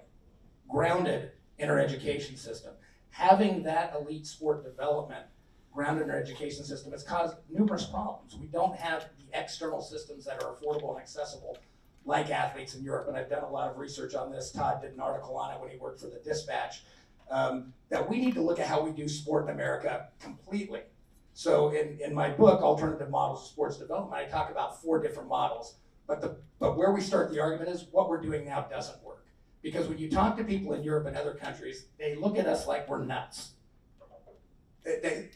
grounded in our education system. Having that elite sport development grounded in our education system has caused numerous problems. We don't have the external systems that are affordable and accessible like athletes in Europe, and I've done a lot of research on this. Todd did an article on it when he worked for the Dispatch, that we need to look at how we do sport in America completely. So in my book, Alternative Models of Sports Development, I talk about 4 different models, but where we start the argument is what we're doing now doesn't work. Because when you talk to people in Europe and other countries, they look at us like we're nuts.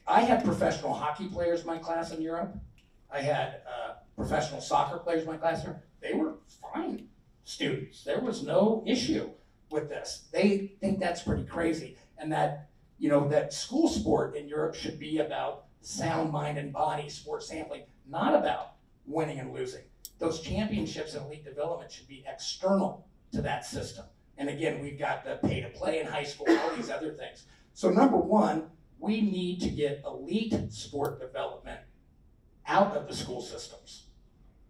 I had professional hockey players in my class in Europe. I had professional soccer players in my class here. They were fine students. There was no issue with this. They think that's pretty crazy, and that that school sport in Europe should be about sound mind and body sports sampling, not about winning and losing. Those championships and elite development should be external to that system. And again, we've got the pay to play in high school and all these other things. So number one, we need to get elite sport development out of the school systems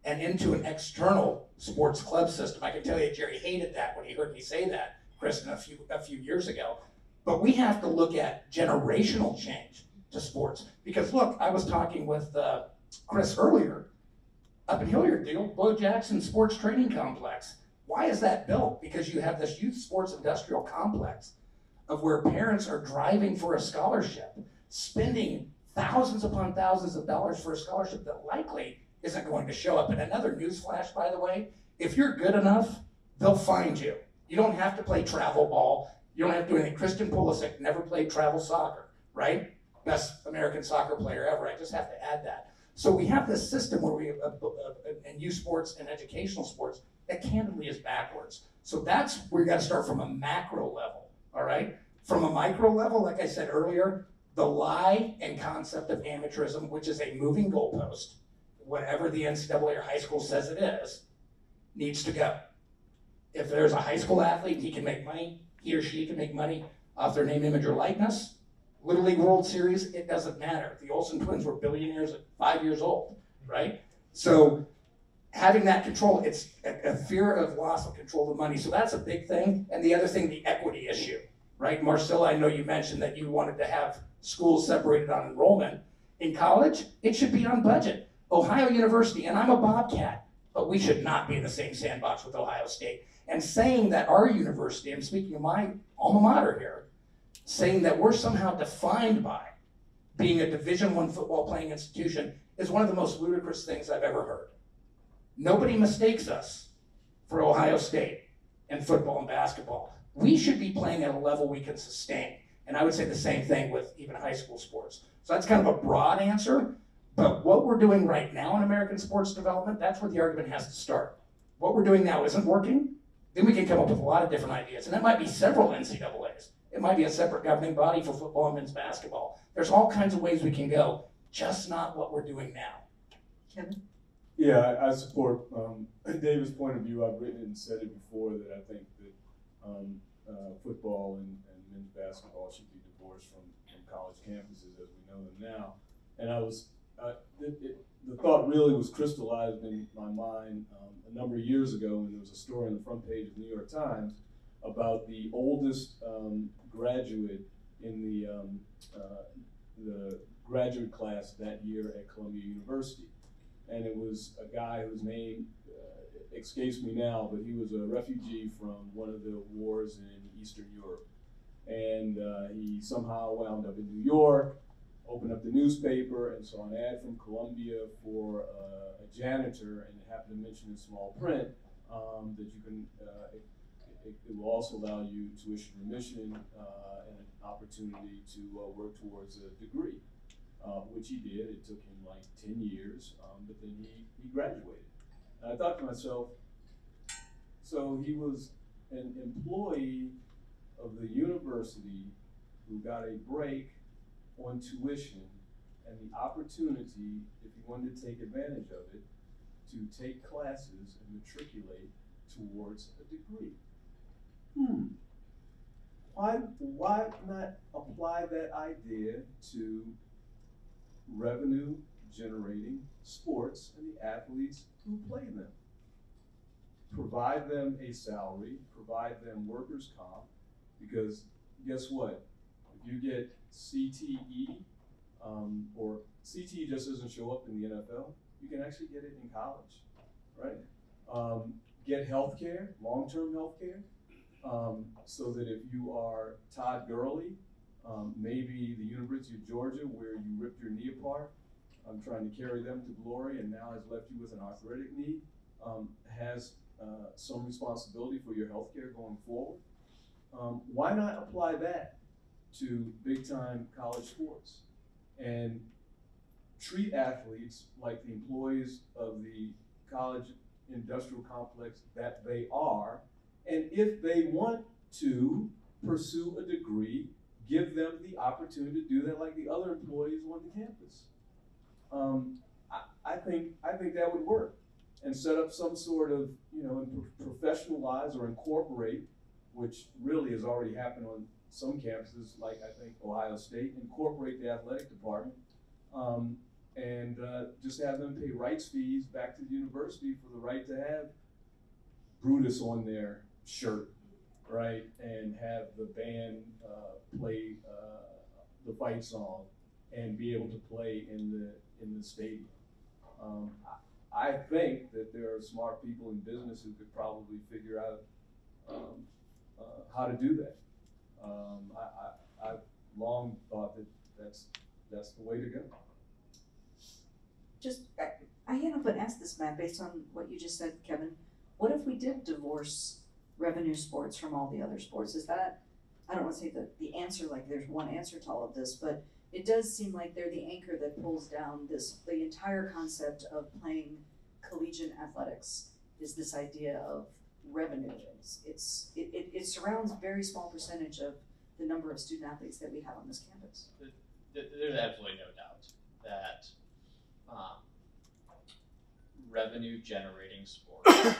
and into an external sports club system. I can tell you, Jerry hated that when he heard me say that, Kristen, a few years ago. But we have to look at generational change to sports. Because look, I was talking with Chris earlier, up in Hilliard, the old Bo Jackson Sports Training Complex. Why is that built? Because you have this youth sports industrial complex of where parents are driving for a scholarship, spending thousands upon thousands of dollars for a scholarship that likely isn't going to show up. And another newsflash, by the way, if you're good enough, they'll find you. You don't have to play travel ball. You don't have to do anything. Christian Pulisic never played travel soccer, right? Best American soccer player ever. I just have to add that. So we have this system where we in youth sports and educational sports that candidly is backwards. So that's where you got to start from a macro level, all right? From a micro level, like I said earlier, the lie and concept of amateurism, which is a moving goalpost, whatever the NCAA or high school says it is, needs to go. If there's a high school athlete, he can make money, he or she can make money off their name, image, or likeness. Little League World Series, it doesn't matter. The Olsen twins were billionaires at 5 years old, right? So having that control, it's a fear of loss of control of money. So that's a big thing. And the other thing, the equity issue, right? Marcella, I know you mentioned that you wanted to have schools separated on enrollment. In college, it should be on budget. Ohio University, and I'm a Bobcat, but we should not be in the same sandbox with Ohio State. And saying that our university, I'm speaking of my alma mater here, saying that we're somehow defined by being a Division I football playing institution is one of the most ludicrous things I've ever heard. Nobody mistakes us for Ohio State in football and basketball. We should be playing at a level we can sustain. And I would say the same thing with even high school sports. So that's kind of a broad answer, but what we're doing right now in American sports development, that's where the argument has to start. What we're doing now isn't working, then we can come up with a lot of different ideas. And that might be several NCAAs. It might be a separate governing body for football and men's basketball. There's all kinds of ways we can go, just not what we're doing now. Kevin? Yeah, I support David's point of view. I've written and said it before that I think that football and men's basketball should be divorced from college campuses as we know them now. And the thought really was crystallized in my mind a number of years ago when there was a story on the front page of the New York Times about the oldest graduate in the graduate class that year at Columbia University. and it was a guy whose name escapes me now, but he was a refugee from one of the wars in Eastern Europe. And he somehow wound up in New York, opened up the newspaper, and saw an ad from Columbia for a janitor, and it happened to mention in small print that you can, it will also allow you tuition remission and an opportunity to work towards a degree, which he did. It took him like 10 years, but then he graduated. And I thought to myself, so he was an employee of the university who got a break on tuition and the opportunity, if he wanted to take advantage of it, to take classes and matriculate towards a degree. Why not apply that idea to revenue generating sports and the athletes who play them? Provide them a salary, provide them workers' comp, because guess what? If you get CTE, or CTE just doesn't show up in the NFL, you can actually get it in college, right? Get health care, long-term health care, so that if you are Todd Gurley, maybe the University of Georgia, where you ripped your knee apart, trying to carry them to glory and now has left you with an arthritic knee, has some responsibility for your health care going forward. Why not apply that to big-time college sports and treat athletes like the employees of the college industrial complex that they are, and if they want to pursue a degree, give them the opportunity to do that like the other employees on the campus. I think that would work, and set up some sort of, professionalize or incorporate, which really has already happened on some campuses, like I think Ohio State, incorporate the athletic department, and just have them pay rights fees back to the university for the right to have Brutus on their shirt, right, and have the band play the fight song and be able to play in the stadium. I think that there are smart people in business who could probably figure out how to do that. I've long thought that that's the way to go. Just, I can't help but ask this, Matt, based on what you just said, Kevin. What if we did divorce revenue sports from all the other sports? Is that, I don't want to say the answer, like there's one answer to all of this, but it does seem like they're the anchor that pulls down the entire concept of playing collegiate athletics is this idea of revenue. It surrounds a very small percentage of the number of student athletes that we have on this campus. There's absolutely no doubt that revenue generating sports and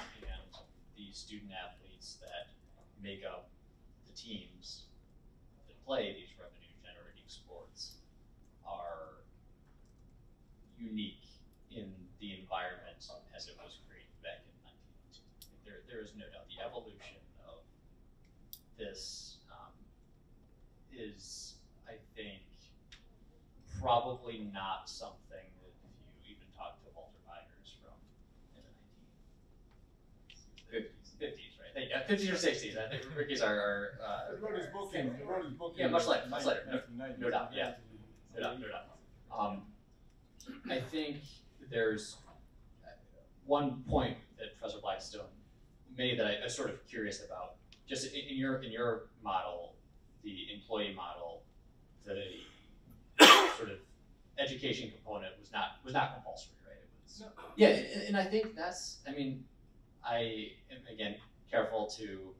the student athletes that make up the teams that play these revenue generating sports are unique in the environment as it was created back in 1992. There is no doubt the evolution of this is, I think, probably not something that if you even talk to Walter Biders from in the 50s, right? 50s or 60s. I think Ricky's our He wrote his book yeah, much later. No doubt. Yeah, no doubt. I think there's one point that Professor Blackistone made that I was sort of curious about. Just in your model, the employee model, the sort of education component was not compulsory, right? It was, no. Yeah, and I think that's. I mean, I am again careful to,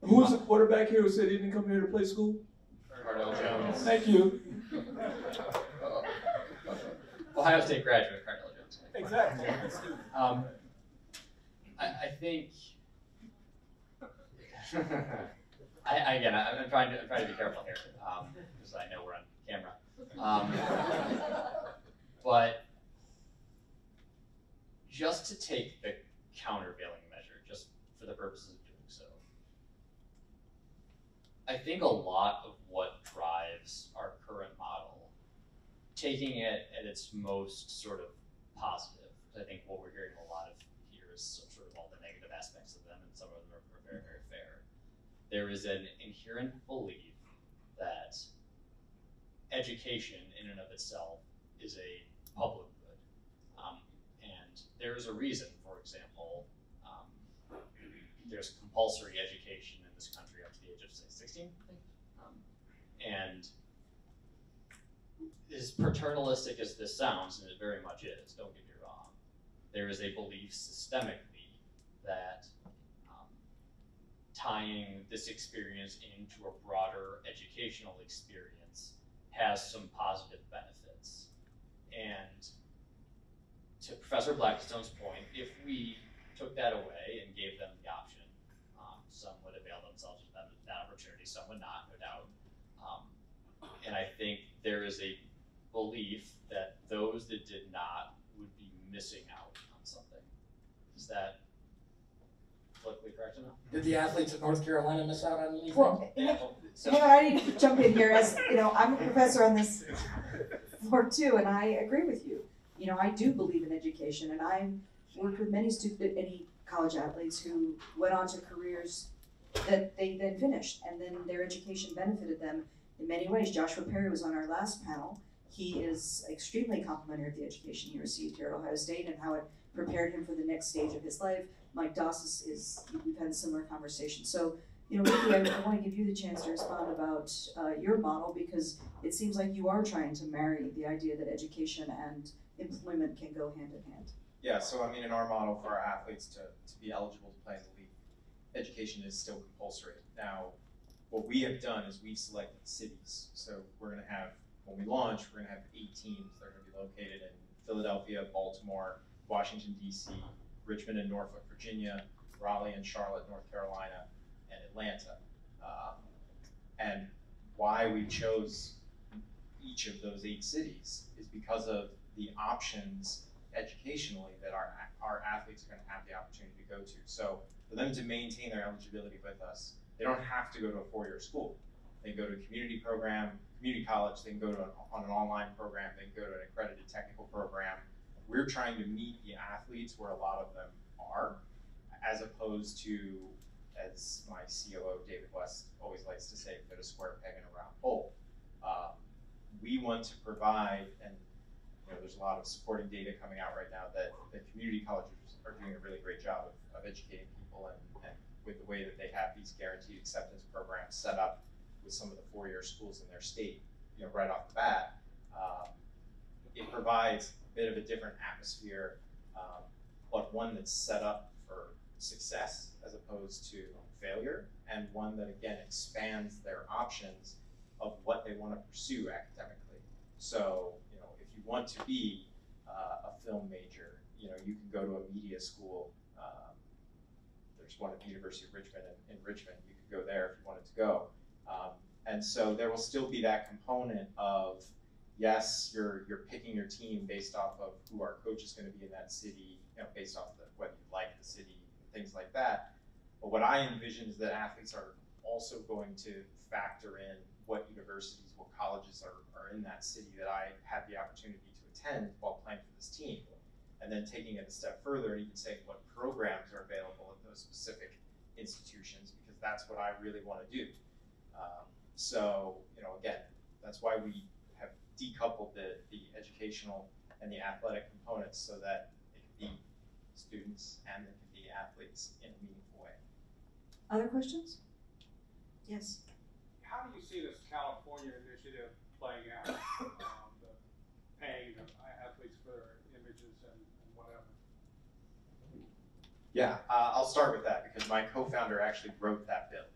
Who was the quarterback here who said he didn't come here to play school? Cardinal Jones. Thank you. Ohio State graduate Cardinal Jones. Exactly. I think. I'm trying to be careful here because I know we're on camera. But just to take the countervailing measure, just for the purposes of doing so, I think a lot of what drives our current model taking it at its most sort of positive. I think what we're hearing a lot of here is sort of all the negative aspects of them, and some of them are very, very fair. There is an inherent belief that education in and of itself is a public good. And there's a reason, for example, there's compulsory education in this country up to the age of 16, I think. And as paternalistic as this sounds, and it very much is, don't get me wrong, there is a belief systemically that tying this experience into a broader educational experience has some positive benefits. And to Professor Blackistone's point, if we took that away and gave them the option, some would avail themselves of that opportunity, some would not, no doubt. And I think there is a belief that those that did not would be missing out on something. Is that politically correct enough? Did the athletes of North Carolina miss out on anything? Well, hang on, I need to jump in here. As you know, I'm a professor on this floor too, and I agree with you. You know, I do believe in education, and I've worked with many college athletes who went on to careers that they then finished, and then their education benefited them in many ways. Joshua Perry was on our last panel. He is extremely complimentary of the education he received here at Ohio State and how it prepared him for the next stage of his life. Mike Doss we've had a similar conversation. So, you know, Ricky, I want to give you the chance to respond about your model, because it seems like you are trying to marry the idea that education and employment can go hand in hand. Yeah, so I mean, in our model for our athletes to be eligible to play in the league, education is still compulsory. Now, what we have done is we've selected cities. So we're going to have, when we launch, we're going to have 8 teams. They're going to be located in Philadelphia, Baltimore, Washington, D.C., Richmond and Norfolk, Virginia, Raleigh and Charlotte, North Carolina, and Atlanta. And why we chose each of those 8 cities is because of the options educationally that our athletes are going to have the opportunity to go to. So for them to maintain their eligibility with us, they don't have to go to a 4-year school. They can go to a community program, community college, they can go to on an online program, they can go to an accredited technical program. We're trying to meet the athletes where a lot of them are, as opposed to, as my COO, David West, always likes to say, put a square peg in a round hole. We want to provide, and you know, there's a lot of supporting data coming out right now that community colleges are doing a really great job of educating people, and with the way that they have these guaranteed acceptance programs set up with some of the 4-year schools in their state, you know, right off the bat, it provides a bit of a different atmosphere, but one that's set up for success as opposed to failure, and one that again expands their options of what they want to pursue academically. So, you know, if you want to be a film major, you know, you can go to a media school. There's one at the University of Richmond in Richmond. You could go there if you wanted to go. And so there will still be that component of, yes, you're picking your team based off of who our coach is going to be in that city, you know, based off of whether you like the city, things like that. But what I envision is that athletes are also going to factor in what universities, what colleges are in that city that I had the opportunity to attend while playing for this team. And then taking it a step further and even saying what programs are available at those specific institutions, because that's what I really want to do. So, you know, again, that's why we have decoupled the educational and the athletic components so that it can be students and it can be athletes in a meaningful way. Other questions? Yes. How do you see this California initiative playing out? The paying of athletes for their images and whatever. Yeah, I'll start with that because my co-founder actually wrote that bill.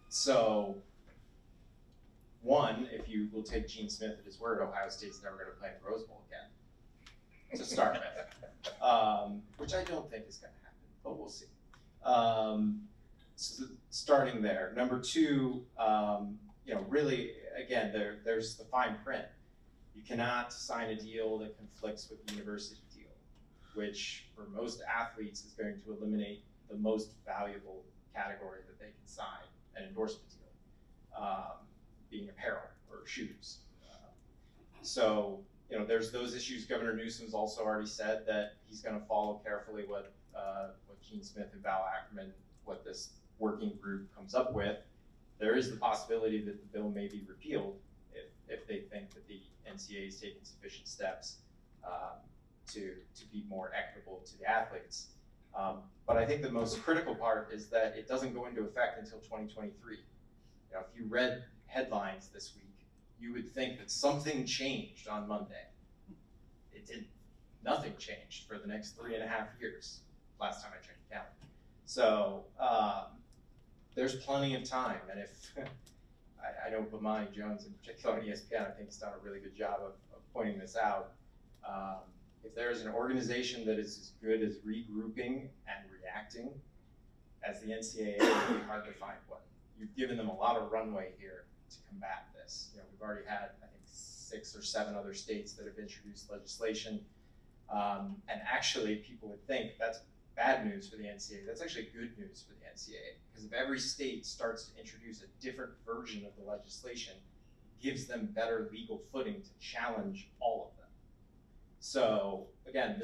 So, one, if you will take Gene Smith at his word, Ohio State's never going to play in the Rose Bowl again, to start with, which I don't think is going to happen, but we'll see. So starting there. Number two, you know, really, again, there's the fine print. You cannot sign a deal that conflicts with the university deal, which for most athletes is going to eliminate the most valuable category that they can sign, an endorsement deal, being apparel or shoes. So, you know, there's those issues. Governor Newsom's also already said that he's going to follow carefully what Gene Smith and Val Ackerman, what this working group comes up with. There is the possibility that the bill may be repealed if they think that the NCAA is taking sufficient steps to be more equitable to the athletes. But I think the most critical part is that it doesn't go into effect until 2023. You know, if you read headlines this week, you would think that something changed on Monday. It didn't. Nothing changed for the next 3.5 years, last time I checked the calendar. So there's plenty of time, and if I know Bomani Jones in particular on ESPN, I think has done a really good job of pointing this out. If there is an organization that is as good as regrouping and reacting as the NCAA, it would be hard to find one. You've given them a lot of runway here to combat this. You know, we've already had, I think, 6 or 7 other states that have introduced legislation. And actually, people would think that's bad news for the NCAA. That's actually good news for the NCAA, because if every state starts to introduce a different version of the legislation, it gives them better legal footing to challenge all of them. So again,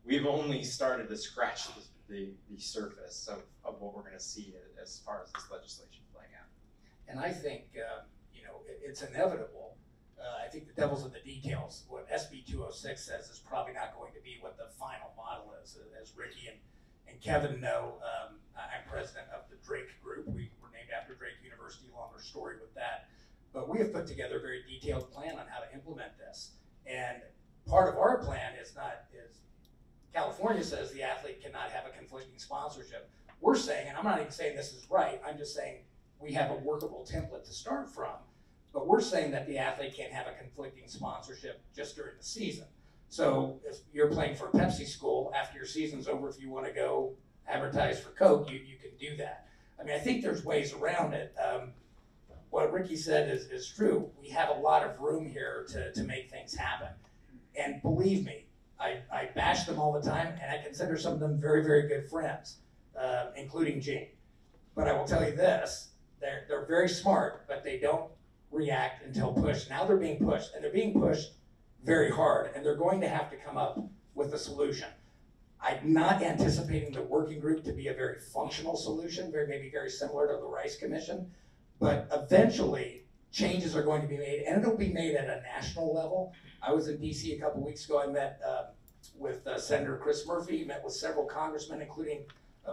we've only started to scratch the surface of what we're going to see as far as this legislation playing out. And I think, you know, it's inevitable. I think the devil's in the details. What SB 206 says is probably not going to be what the final model is. As Ricky and Kevin know, I'm president of the Drake Group. We were named after Drake University, longer story with that. But we have put together a very detailed plan on how to implement this. And part of our plan is California says the athlete cannot have a conflicting sponsorship. We're saying, and I'm not even saying this is right, I'm just saying we have a workable template to start from. But we're saying that the athlete can't have a conflicting sponsorship just during the season. So if you're playing for a Pepsi school, after your season's over, if you want to go advertise for Coke, you can do that. I mean, I think there's ways around it. What Ricky said is true. We have a lot of room here to make things happen. And believe me, I bash them all the time, and I consider some of them very, very good friends, including Gene. But I will tell you this, they're very smart, but they don't react until pushed. Now they're being pushed, and they're being pushed very hard, and they're going to have to come up with a solution. I'm not anticipating the working group to be a very functional solution, maybe very similar to the Rice Commission, but eventually changes are going to be made, and it'll be made at a national level. I was in DC a couple weeks ago. I met with Senator Chris Murphy, met with several congressmen, including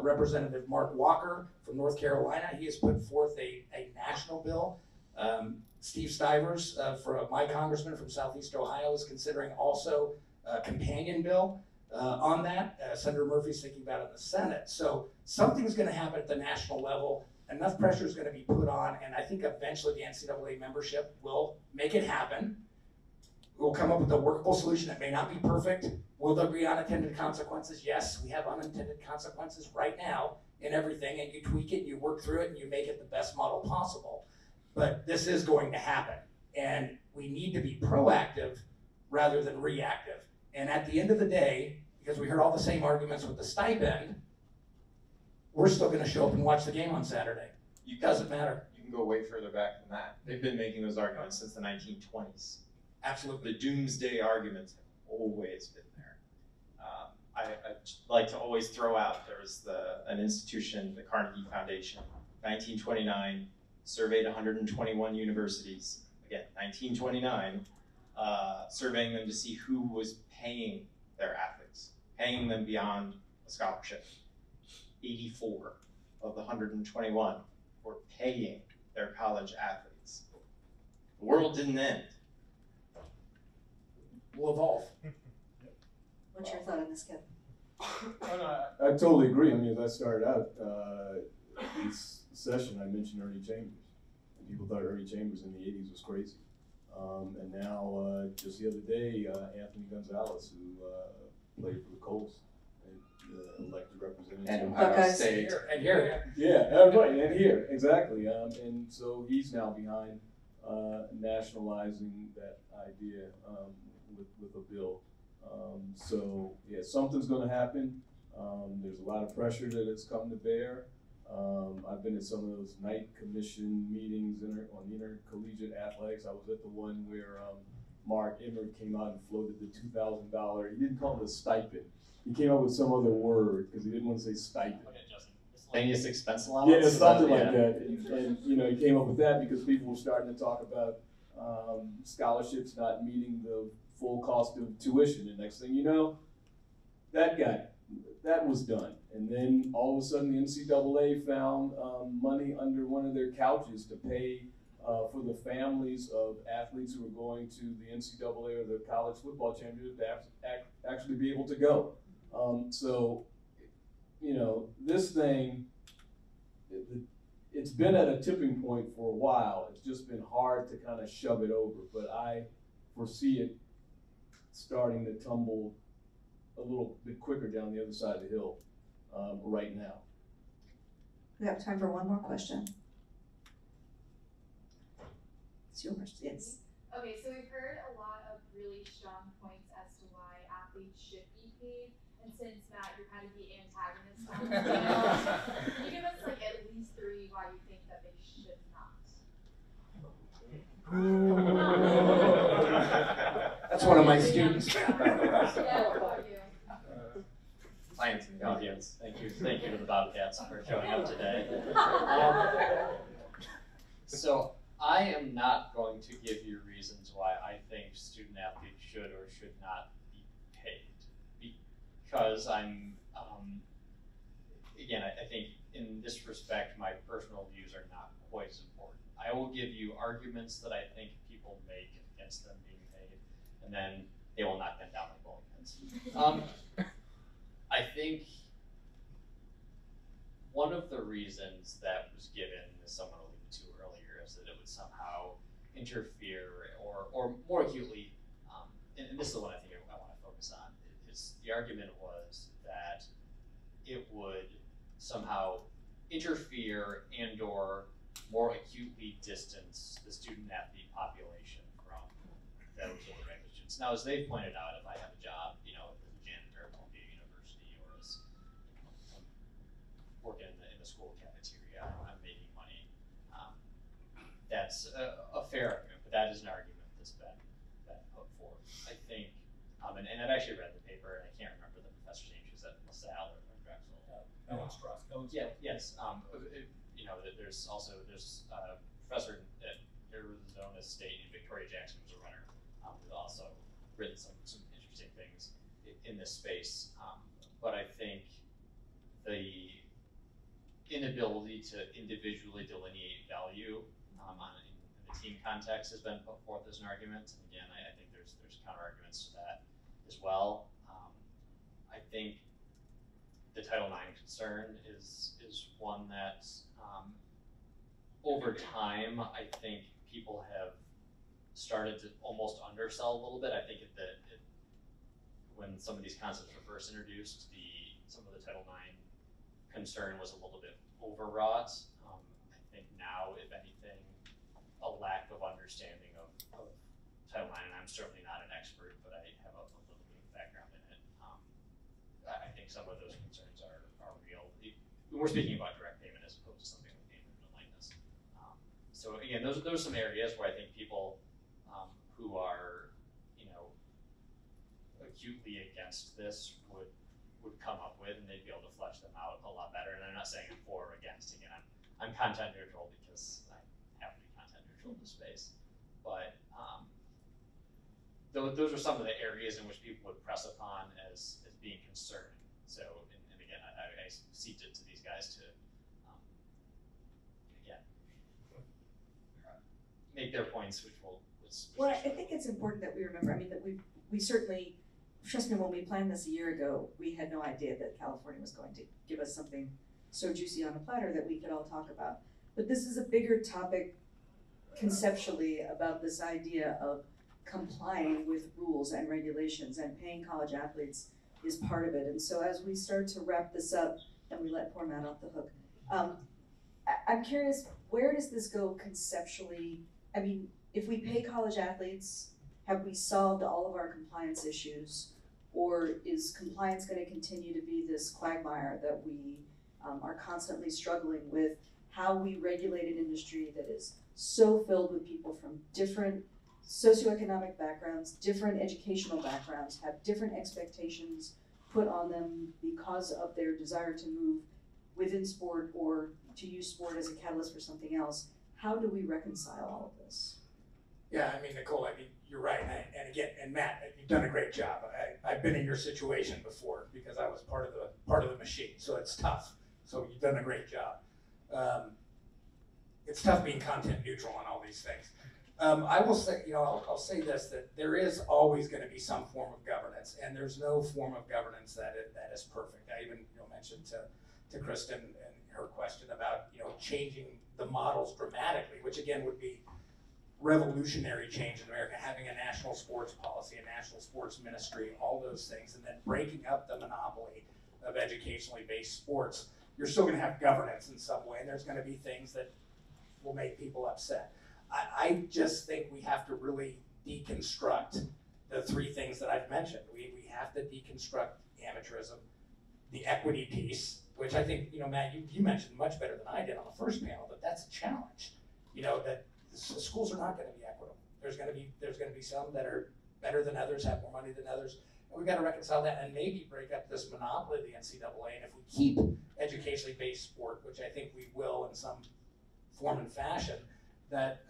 Representative Mark Walker from North Carolina. He has put forth a national bill. Steve Stivers, my congressman from Southeast Ohio, is considering also a companion bill on that. Senator Murphy's thinking about it in the Senate. So something's going to happen at the national level. Enough pressure is going to be put on, and I think eventually the NCAA membership will make it happen. We'll come up with a workable solution that may not be perfect. Will there be unintended consequences? Yes, we have unintended consequences right now in everything, and you tweak it, you work through it, and you make it the best model possible. But this is going to happen, and we need to be proactive rather than reactive. And at the end of the day, because we heard all the same arguments with the stipend, we're still going to show up and watch the game on Saturday. It doesn't matter. You can go way further back than that. They've been making those arguments since the 1920s. Absolutely. The doomsday arguments have always been there. I like to always throw out, there was an institution, the Carnegie Foundation, 1929, surveyed 121 universities, again, 1929, surveying them to see who was paying their athletes, paying them beyond a scholarship. 84 of the 121 were paying their college athletes. The world didn't end. We'll evolve. What's your thought on this, Kevin? I totally agree. I mean, as I started out this session, I mentioned Ernie Chambers. And people thought Ernie Chambers in the 80s was crazy. And now, just the other day, Anthony Gonzalez, who played for the Colts, elected representative. And Ohio State. And here. Yeah, right, and here, exactly. And so he's now behind nationalizing that idea with a bill. So yeah, something's going to happen. There's a lot of pressure that has come to bear. I've been at some of those night commission meetings on intercollegiate athletics. I was at the one where Mark Emmert came out and floated the $2,000. He didn't call it a stipend. He came up with some other word because he didn't want to say stipend. Miscellaneous expense allowance? Yeah, something like that. And you know, he came up with that because people were starting to talk about scholarships not meeting the full cost of tuition. And next thing you know, that was done. And then all of a sudden the NCAA found money under one of their couches to pay for the families of athletes who were going to the NCAA or the college football championship to actually be able to go. So, you know, this thing, it's been at a tipping point for a while. It's just been hard to kind of shove it over, but I foresee it starting to tumble a little bit quicker down the other side of the hill right now. We have time for one more question. It's yours, yes. Okay, so we've heard a lot of really strong points as to why athletes should be paid. And since Matt, you're kind of the antagonist on the panel, can you give us like at least 3 why you think that they should not? That's one of my students. Yeah, what about you? Science in the audience. Thank you to the Bobcats for showing up today. So I am not going to give you reasons why I think student athletes should or should not be paid, because I'm, again, I think in this respect, my personal views are not quite as important. I will give you arguments that I think people make against them being paid, and then they will knock them down like bowling pins. I think one of the reasons that was given, as someone alluded to earlier, is that it would somehow interfere or more acutely, and this is the one I think I want to focus on, is the argument was that it would somehow interfere and or more acutely distance the student athlete population from those of the regular students. Now, as they pointed out, if I have a job, you know, as a janitor at Columbia University or as working in the school cafeteria, I'm making money. That's a fair argument, but that is an argument that's been put forth. I think, and I've actually read the paper, and I can't remember the professor's name. She was at LaSalle or Drexel. Ellen Strauss. Yeah. Yes. You know, there's a professor at Arizona State in Victoria Jackson, who's a runner, who's also written some interesting things in this space. But I think the inability to individually delineate value in the team context has been put forth as an argument. And again, I think there's counter arguments to that as well. I think the Title IX concern is one that over time, I think people have started to almost undersell a little bit. I think when some of these concepts were first introduced, some of the Title IX concern was a little bit overwrought. I think now, if anything, a lack of understanding of Title IX, and I'm certainly not an expert, but I have a little bit of background in it. I think some of those concerns are real. We're speaking about direct payment as opposed to something like payment and likeness. So again, those are some areas where I think people who are, you know, acutely against this would come up with, and they'd be able to flesh them out a lot better. And I'm not saying I'm for or against. Again, I'm content neutral because I have to be content neutral in this space. But those are some of the areas in which people would press upon as being concerning. So, and again, I cede it to these guys to, again, make their points, which will. Well, I think it's important that we remember, I mean, that we certainly, trust me, when we planned this a year ago, we had no idea that California was going to give us something so juicy on a platter that we could all talk about. But this is a bigger topic conceptually about this idea of complying with rules and regulations, and paying college athletes is part of it. And so as we start to wrap this up, and we let poor Matt off the hook, I'm curious, where does this go conceptually? I mean, if we pay college athletes, have we solved all of our compliance issues? Or is compliance going to continue to be this quagmire that we are constantly struggling with? How we regulate an industry that is so filled with people from different socioeconomic backgrounds, different educational backgrounds, have different expectations put on them because of their desire to move within sport or to use sport as a catalyst for something else. How do we reconcile all of this? Yeah, I mean, Nicole, I mean, you're right. And again, and Matt, you've done a great job. I've been in your situation before because I was part of the machine, so it's tough. So you've done a great job. It's tough being content neutral on all these things. I will say, I'll say this, that there is always going to be some form of governance, and there's no form of governance that is perfect. I even mentioned to Kristen and her question about changing the models dramatically, which again would be revolutionary change in America, having a national sports policy, a national sports ministry, all those things, and then breaking up the monopoly of educationally based sports. You're still going to have governance in some way, and there's going to be things that will make people upset. I just think we have to really deconstruct the three things that I've mentioned. We have to deconstruct amateurism, the equity piece, which I think, Matt, you mentioned much better than I did on the first panel, but that's a challenge. That schools are not going to be equitable. There's going to be some that are better than others, have more money than others, and we've got to reconcile that and maybe break up this monopoly of the NCAA. And if we keep educationally based sport, which I think we will in some form and fashion, that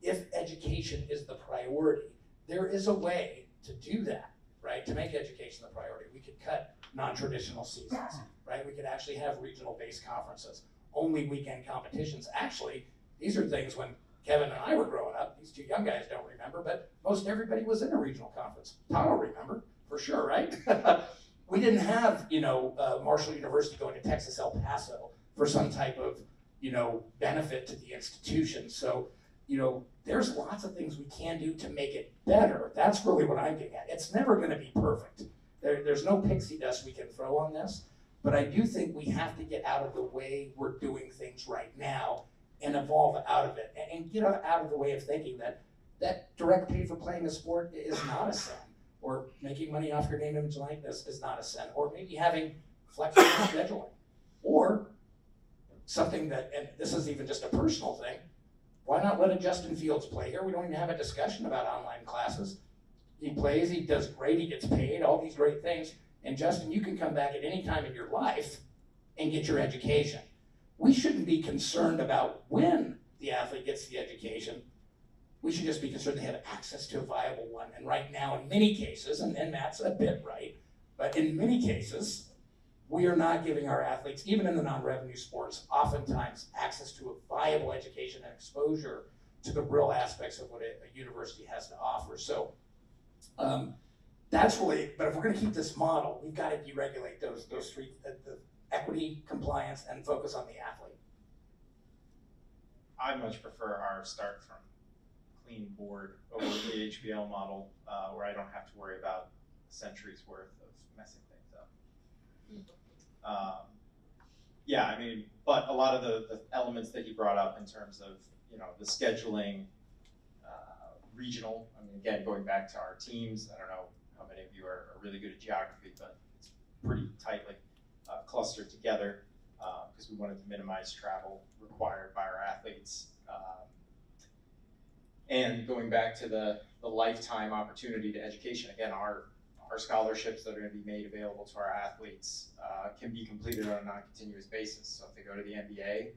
if education is the priority, there is a way to do that, right? To make education the priority. We could cut non-traditional seasons, right? We could actually have regional-based conferences, only weekend competitions. Actually, these are things when Kevin and I were growing up, these two young guys don't remember, but most everybody was in a regional conference. Todd will remember, for sure, right? We didn't have, Marshall University going to Texas El Paso for some type of, benefit to the institution. So, there's lots of things we can do to make it better. That's really what I'm getting at. It's never going to be perfect. There's no pixie dust we can throw on this, but I do think we have to get out of the way we're doing things right now and evolve out of it and get out of the way of thinking that direct pay for playing a sport is not a sin, or making money off your name, image, and likeness is not a sin, or maybe having flexible scheduling, or something that, and this is even just a personal thing, why not let a Justin Fields play here? We don't even have a discussion about online classes. He plays, he does great, he gets paid, all these great things. And Justin, you can come back at any time in your life and get your education. We shouldn't be concerned about when the athlete gets the education. We should just be concerned they have access to a viable one. And right now, in many cases, and Matt's a bit right, but in many cases, we are not giving our athletes, even in the non-revenue sports, oftentimes access to a viable education and exposure to the real aspects of what a university has to offer. So that's really, but if we're going to keep this model, we've got to deregulate those three, the equity, compliance, and focus on the athlete. I much prefer our start from clean board over the HBL model, where I don't have to worry about a century's worth of messing things up. Yeah, I mean, but a lot of the elements that you brought up in terms of, the scheduling, regional, I mean, again, going back to our teams, I don't know how many of you are really good at geography, but it's pretty tightly clustered together because we wanted to minimize travel required by our athletes. And going back to the lifetime opportunity to education, again, our scholarships that are going to be made available to our athletes can be completed on a non-continuous basis. So if they go to the NBA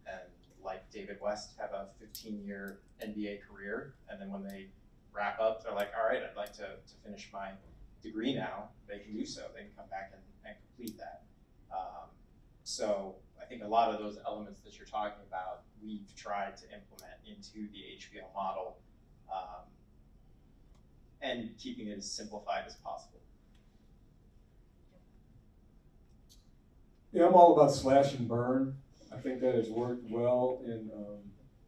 and, like David West, have a 15-year NBA career, and then when they wrap up, they're like, all right, I'd like to finish my degree now, they can do so. They can come back and complete that. So I think a lot of those elements that you're talking about, we've tried to implement into the HBL model, and keeping it as simplified as possible. Yeah, I'm all about slash and burn. I think that has worked well in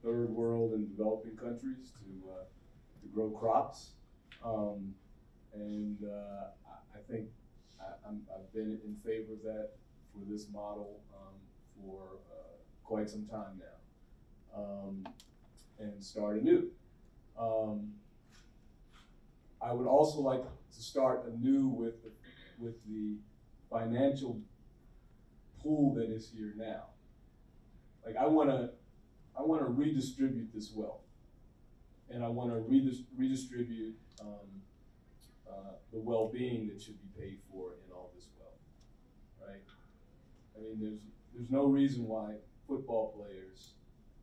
third world and developing countries to grow crops. And I think I've been in favor of that for this model for quite some time now, and start anew. I would also like to start anew with the financial pool that is here now. Like I want to redistribute this wealth. and I want to redistribute the well-being that should be paid for in all this wealth, right? I mean, there's no reason why football players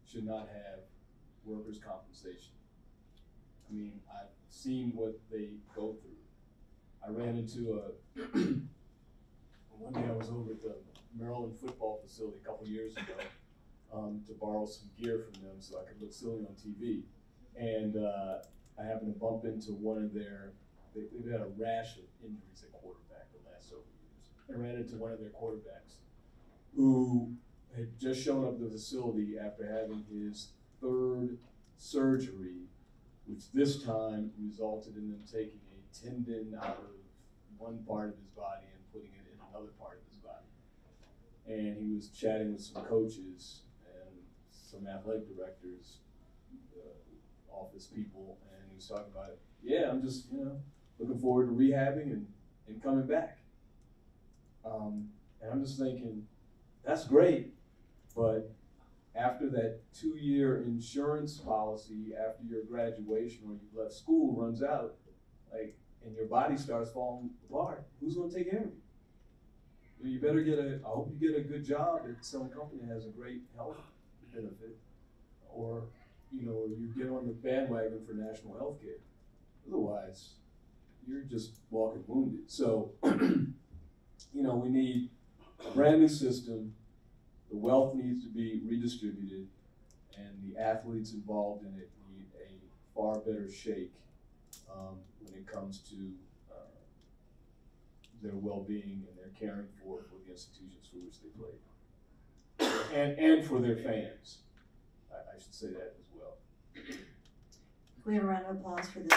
should not have workers' compensation. I mean, I've seen what they go through. I ran into one day I was over at the Maryland football facility a couple years ago to borrow some gear from them so I could look silly on TV. And I happened to bump into one of they've had a rash of injuries at quarterback the last several years. I ran into one of their quarterbacks who had just shown up at the facility after having his 3rd surgery, which this time resulted in them taking a tendon out of one part of his body and putting it in another part of his body. And he was chatting with some coaches and some athletic directors, office people, and he was talking about it. Yeah, I'm just, looking forward to rehabbing and coming back. And I'm just thinking, that's great, but after that 2-year insurance policy after your graduation or you've left school runs out, and your body starts falling apart, who's gonna take care of you? You better I hope you get a good job at some company that has a great health benefit, or you get on the bandwagon for national health care. Otherwise, you're just walking wounded. So, we need a brand new system. The wealth needs to be redistributed, and the athletes involved in it need a far better shake when it comes to their well-being and their caring for the institutions for which they play, and for their fans. I should say that as well. Can we have a round of applause for this?